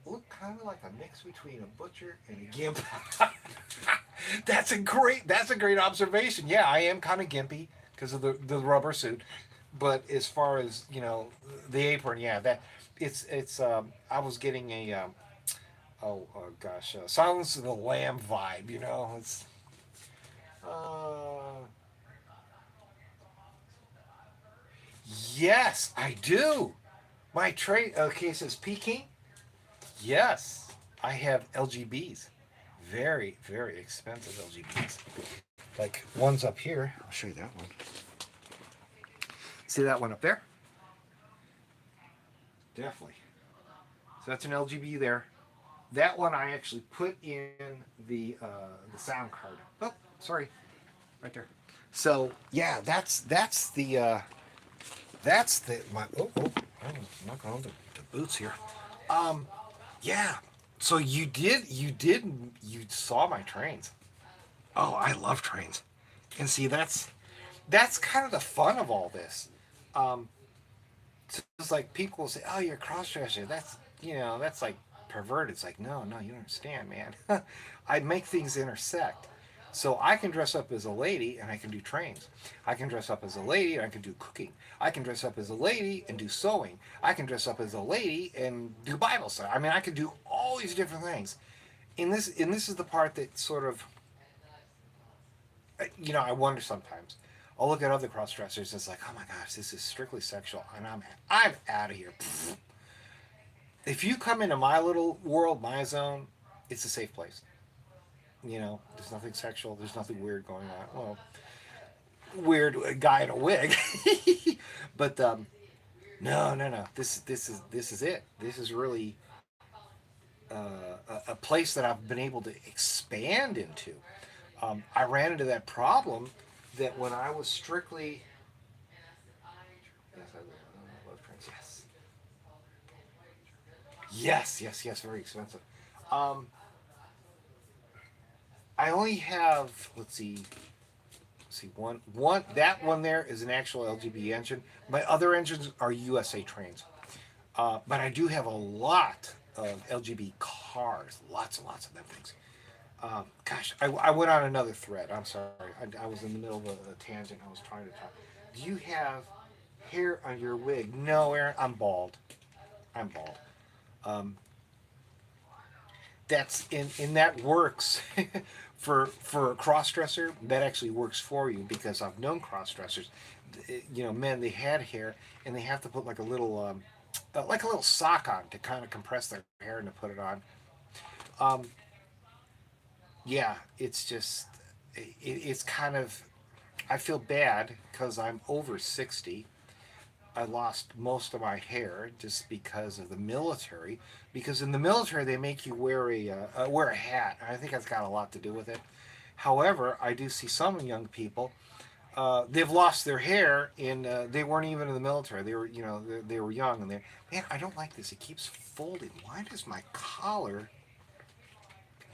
Look kind of like a mix between a butcher and a gimp. That's a great observation. Yeah, I am kind of gimpy because of the rubber suit, but as far as the apron, yeah, that it's I was getting a Silence of the Lamb vibe. It's yes, I do. My trade. Okay, it says Peking. Yes, I have LGBs. Very, very expensive LGBs. Like one's up here. I'll show you that one. See that one up there? Definitely. So that's an LGB there. That one I actually put in the sound card. Oh, sorry, right there. So yeah, that's the my I'm knocking on the boots here. Yeah. So you saw my trains. Oh, I love trains, and see that's kind of the fun of all this. Um, so it's like people will say, "Oh, you're a crossdresser." That's like perverted. It's like, no, you don't understand, man. I make things intersect. So I can dress up as a lady and I can do trains. I can dress up as a lady and I can do cooking. I can dress up as a lady and do sewing. I can dress up as a lady and do Bible study. I mean, I can do all these different things. And this is the part that sort of, I wonder sometimes. I'll look at other cross dressers. It's like, oh my gosh, this is strictly sexual, and I'm out of here. If you come into my little world, my zone, it's a safe place. There's nothing sexual. There's nothing weird going on. Well, weird guy in a wig, but no. This is it. This is really a place that I've been able to expand into. I ran into that problem that when I was strictly yes, I love trains. Yes, very expensive. Um, I only have let's see one that one there is an actual LGB engine. My other engines are USA trains, but I do have a lot of LGB cars, lots and lots of them things. Gosh, I went on another thread. I'm sorry, I was in the middle of a tangent. I was trying to talk. Do you have hair on your wig? No, Aaron, I'm bald. I'm bald. Um, that's in that works for a cross dresser. That actually works for you because I've known cross dressers. Men they had hair and they have to put like a little sock on to kind of compress their hair and to put it on. Um, yeah, it's just it's kind of I feel bad because I'm over 60. I lost most of my hair just because of the military. Because in the military they make you wear a hat. And I think that's got a lot to do with it. However, I do see some young people. They've lost their hair, and they weren't even in the military. They were young, and they man, I don't like this. It keeps folding. Why does my collar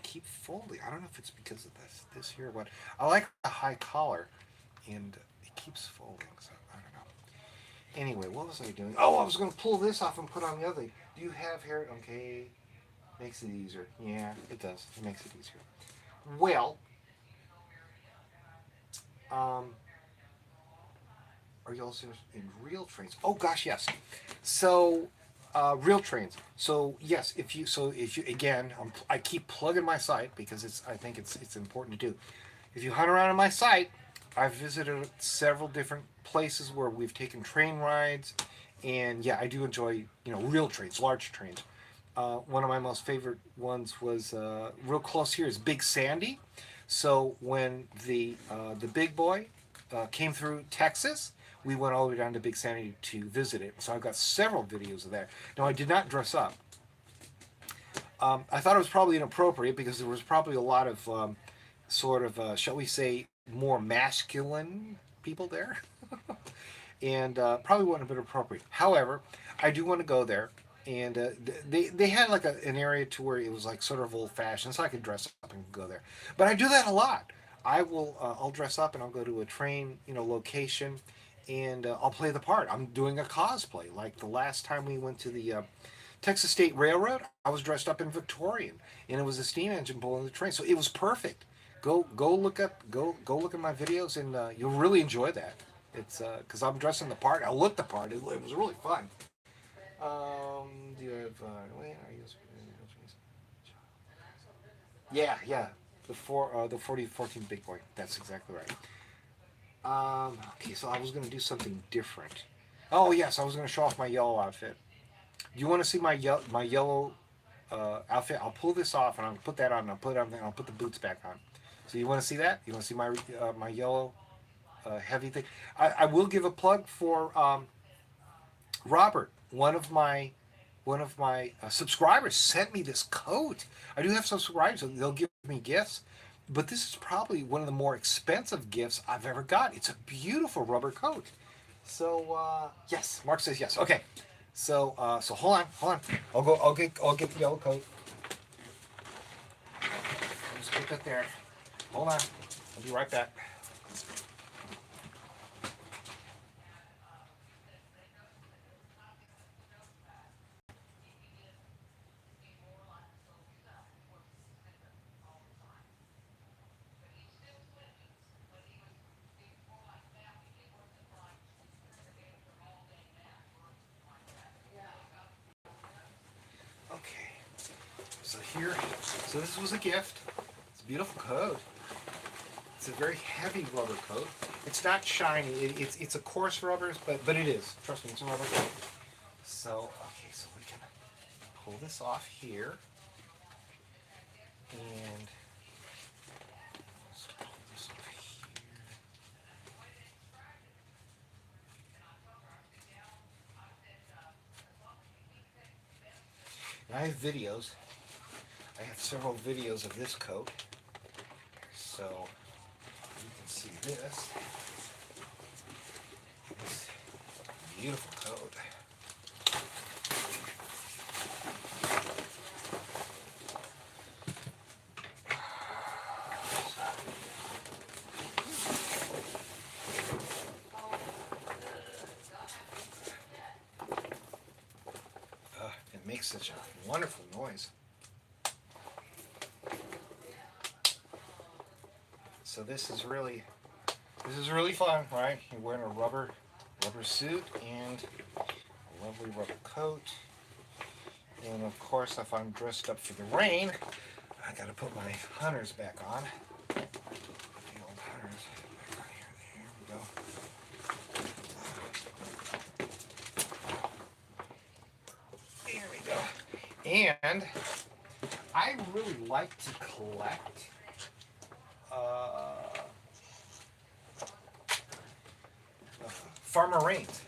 keep folding? I don't know if it's because of this here, but I like a high collar, and it keeps folding. So I don't know. Anyway, what was I doing? Oh, I was going to pull this off and put on the other. Do you have hair? Okay, makes it easier. Yeah, it does. It makes it easier. Well, um, are you also in real trains? Oh gosh, yes. So, real trains. So yes, if you again, I keep plugging my site because I think it's important to do. If you hunt around on my site, I've visited several different places where we've taken train rides, and yeah, I do enjoy real trains, large trains. One of my most favorite ones was real close here is Big Sandy. So when the big boy came through Texas, we went all the way down to Big Sandy to visit it. So I've got several videos of that. Now I did not dress up. I thought it was probably inappropriate because there was probably a lot of sort of shall we say more masculine people there, and probably wouldn't have been appropriate. However, I do want to go there, and they had like an area to where it was like sort of old fashioned, so I could dress up and go there. But I do that a lot. I'll dress up and I'll go to a train location, and I'll play the part. I'm doing a cosplay. Like the last time we went to the Texas State Railroad, I was dressed up in Victorian, and it was a steam engine pulling the train, so it was perfect. Go look at my videos, and you'll really enjoy that. It's because I'm dressing the part. I look the part. It was really fun. Do you have? Wait, are you? Yeah. The 4014 big boy. That's exactly right. Okay, so I was gonna do something different. Oh yes, I was gonna show off my yellow outfit. Do you want to see my yellow outfit? I'll pull this off and I'll put that on. I'll put it on. I'll put the boots back on. So you want to see that? You want to see my yellow heavy thing? I will give a plug for Robert. One of my subscribers sent me this coat. I do have some subscribers, so they'll give me gifts. But this is probably one of the more expensive gifts I've ever got. It's a beautiful rubber coat. So yes, Mark says yes. Okay. So hold on. I'll get the yellow coat. I'll just put that there. Hold on. I'll be right back. Okay. So this was a gift. It's a beautiful coat. It's a very heavy rubber coat. It's not shiny. It's a coarse rubber, but it is. Trust me, it's a rubber coat. So so we can pull this off here, and let's pull this off here. And I have videos. I have several videos of this coat, so you can see this. This beautiful coat. It makes such a wonderful noise. So this is really fun, right? You're wearing a rubber suit and a lovely rubber coat. And of course, if I'm dressed up for the rain, I gotta put my hunters back on. The old hunters back on here. There we go. There we go. And I really like to collect Farmer Rains.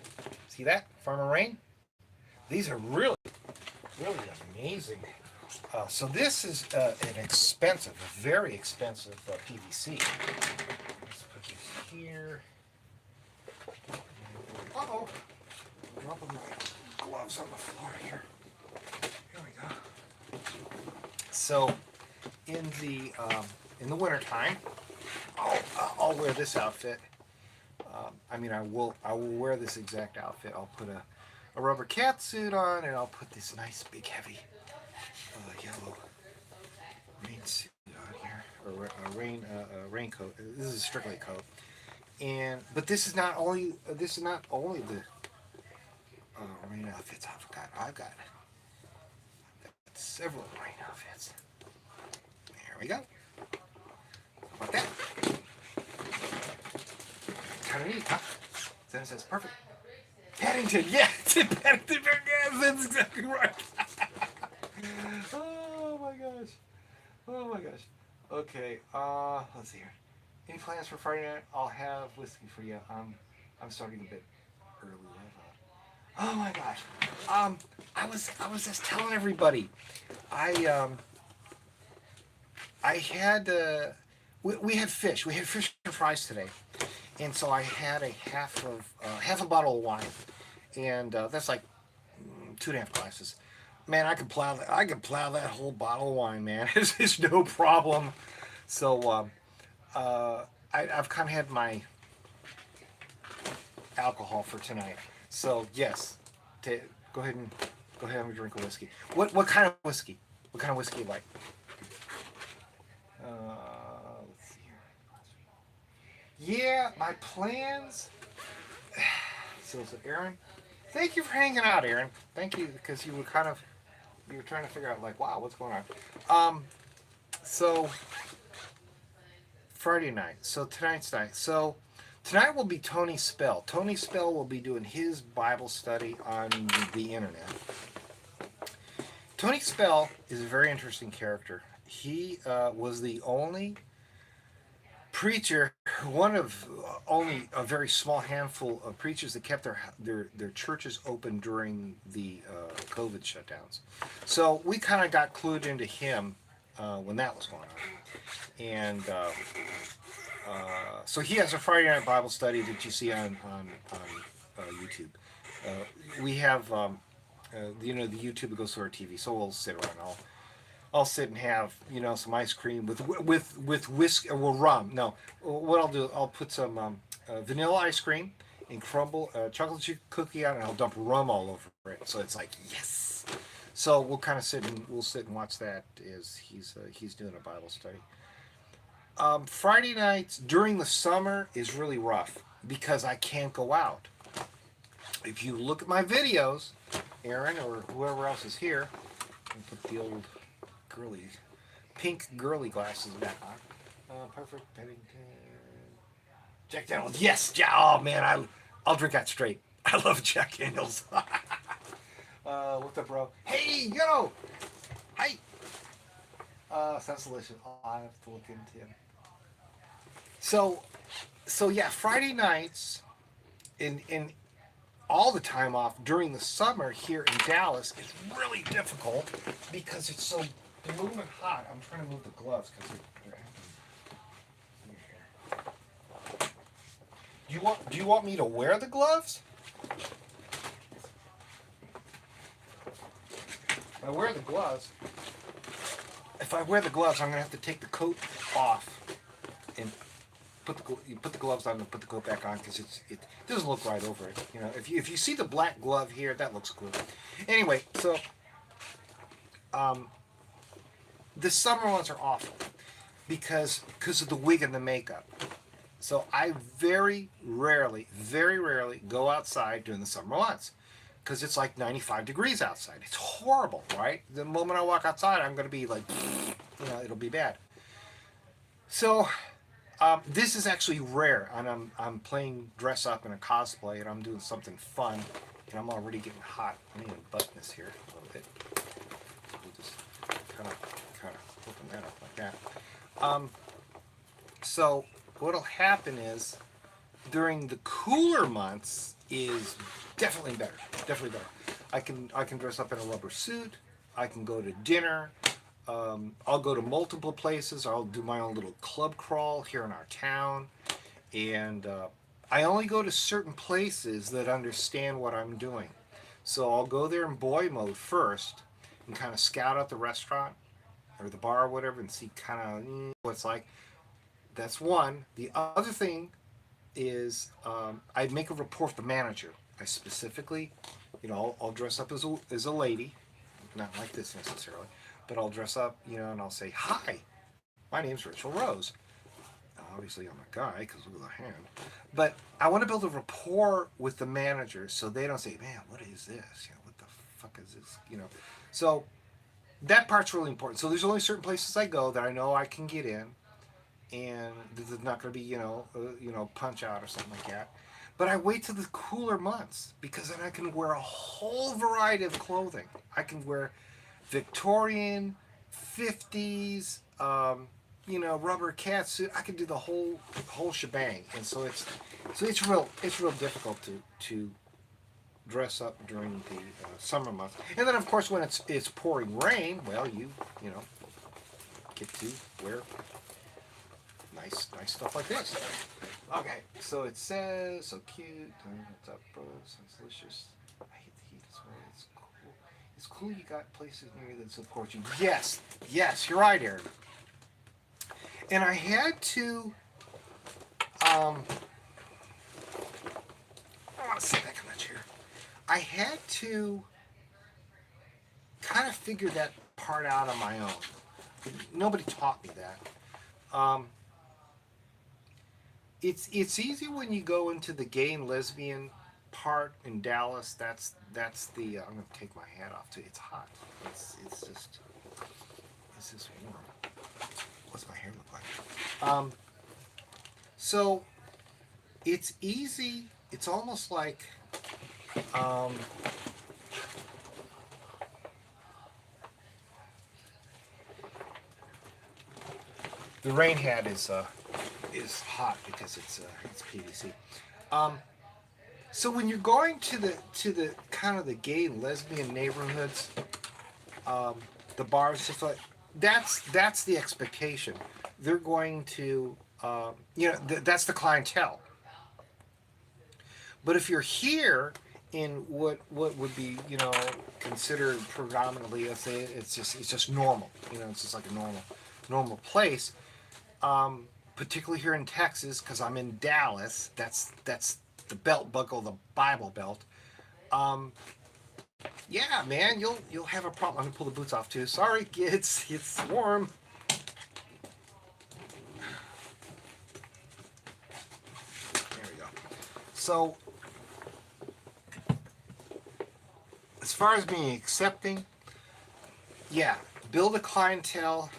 See that? Farmer Rain? These are really amazing. So this is an expensive, a very expensive PVC. Let's put this here. Uh-oh. Dropping my gloves on the floor here. Here we go. So in the wintertime, I'll wear this outfit. I will wear this exact outfit. I'll put a rubber cat suit on, and I'll put this nice big heavy yellow rain suit on here, or a raincoat. This is strictly a coat. But this is not only the rain outfits I've got several rain outfits. There we go. How about that? Kind of neat, huh? Then it says perfect. Paddington, yeah, it's in Paddington. Yes, that's exactly right. Oh my gosh. Oh my gosh. Okay, let's see here. Any plans for Friday night? I'll have whiskey for you. I'm starting a bit early. Oh my gosh. I was just telling everybody. I had we had fish. We had fish and fries today, and so I had a half a bottle of wine, and that's like 2.5 glasses. Man, I could plow that whole bottle of wine, man. It's no problem. So I've kind of had my alcohol for tonight. So yes, go ahead and have a drink of whiskey. What kind of whiskey? What kind of whiskey you like? Let's see here. Yeah, my plans. So is it Aaron? Thank you for hanging out, Aaron. Thank you, because you were trying to figure out, like, wow, what's going on. So Friday night. So tonight's night. So tonight will be Tony Spell. Tony Spell will be doing his Bible study on the internet. Tony Spell is a very interesting character. He was the only preacher, one of only a very small handful of preachers that kept their churches open during the COVID shutdowns. So we kind of got clued into him when that was going on, and so he has a Friday night Bible study that you see on YouTube. We have the YouTube that goes to our TV, so we'll sit around. I'll sit and have some ice cream with whiskey or rum. No, what I'll do, I'll put some vanilla ice cream and crumble chocolate chip cookie on it, and I'll dump rum all over it. So it's like yes. So we'll kind of sit and watch that as he's doing a Bible study. Friday nights during the summer is really rough because I can't go out. If you look at my videos, Aaron or whoever else is here, I'll put the old pink girly glasses back on. Perfect Pennington. Jack Daniels. Yes, oh man, I'll drink that straight. I love Jack Daniels. What's up, bro? Hey, yo! Hi! Sounds delicious. Oh, I have to look into him. So yeah, Friday nights in all the time off during the summer here in Dallas is really difficult because it's so blooming hot. I'm trying to move the gloves because they're Do you want me to wear the gloves? If I wear the gloves, I'm gonna have to take the coat off and put the gloves on and put the coat back on because it doesn't look right over it. If you see the black glove here, that looks cool. Anyway, so the summer ones are awful because of the wig and the makeup. So I very rarely go outside during the summer months because it's like 95 degrees outside. It's horrible, right? The moment I walk outside, I'm going to be like, it'll be bad. So this is actually rare, and I'm playing dress up in a cosplay, and I'm doing something fun, and I'm already getting hot. I need to button this here a little bit. So we'll just kind of open that up like that. So what'll happen is during the cooler months is definitely better. I can dress up in a rubber suit. I can go to dinner. I'll go to multiple places. I'll do my own little club crawl here in our town, and I only go to certain places that understand what I'm doing. So I'll go there in boy mode first and kind of scout out the restaurant or the bar or whatever and see kind of what it's like. That's one. The other thing is I make a report to the manager. I specifically, I'll dress up as a lady, not like this necessarily, but I'll dress up, and I'll say, "Hi, my name's Rachel Rose." Obviously, I'm a guy because look at the hand. But I want to build a rapport with the manager so they don't say, "Man, what is this? What the fuck is this?" So that part's really important. So there's only certain places I go that I know I can get in, and there's not going to be punch out or something like that. But I wait till the cooler months because then I can wear a whole variety of clothing. I can wear Victorian, 50s, rubber cat suit. I can do the whole shebang, and so it's real difficult to dress up during the summer months. And then of course when it's pouring rain, well you get to wear nice stuff like this. Okay, so it says so cute. What's up, bro? Sounds delicious. I hate the heat as well. It's cool. It's cool you got places near you that support you. Yes, you're right, Aaron. And I had to I want to sit back on that chair. I had to kind of figure that part out on my own. Nobody taught me that. It's easy when you go into the gay and lesbian part in Dallas. That's the I'm gonna take my hat off too. It's hot. It's just warm. What's my hair look like? So it's easy. It's almost like the rain hat is is hot because it's PVC. Um, so when you're going to the kind of the gay and lesbian neighborhoods, um, the bars, stuff like that's the expectation. They're going to that's the clientele. But if you're here in what would be considered predominantly, let's say it's just normal, it's just like a normal place. Particularly here in Texas, because I'm in Dallas. That's the belt buckle, the Bible Belt. Um, yeah, man, you'll have a problem. I'm gonna pull the boots off too. Sorry, kids, it's warm. There we go. So, as far as being accepting, yeah, build a clientele.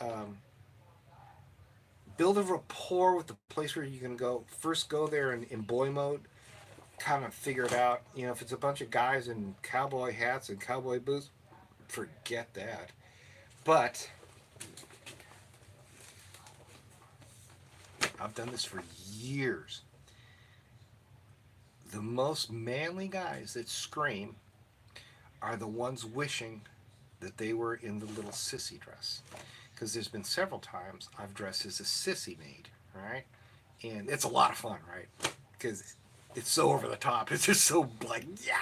Um, Build a rapport with the place where you can go. First, go there in boy mode, kind of figure it out. If it's a bunch of guys in cowboy hats and cowboy boots, forget that. But I've done this for years. The most manly guys that scream are the ones wishing that they were in the little sissy dress. Because there's been several times I've dressed as a sissy maid, right? And it's a lot of fun, right? Because it's so over the top. It's just so like, yeah.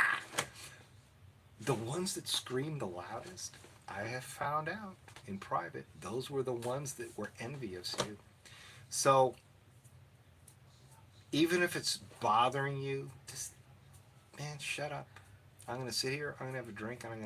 The ones that scream the loudest, I have found out in private, those were the ones that were envious of you. So even if it's bothering you, just, man, shut up. I'm going to sit here, I'm going to have a drink, and I'm going to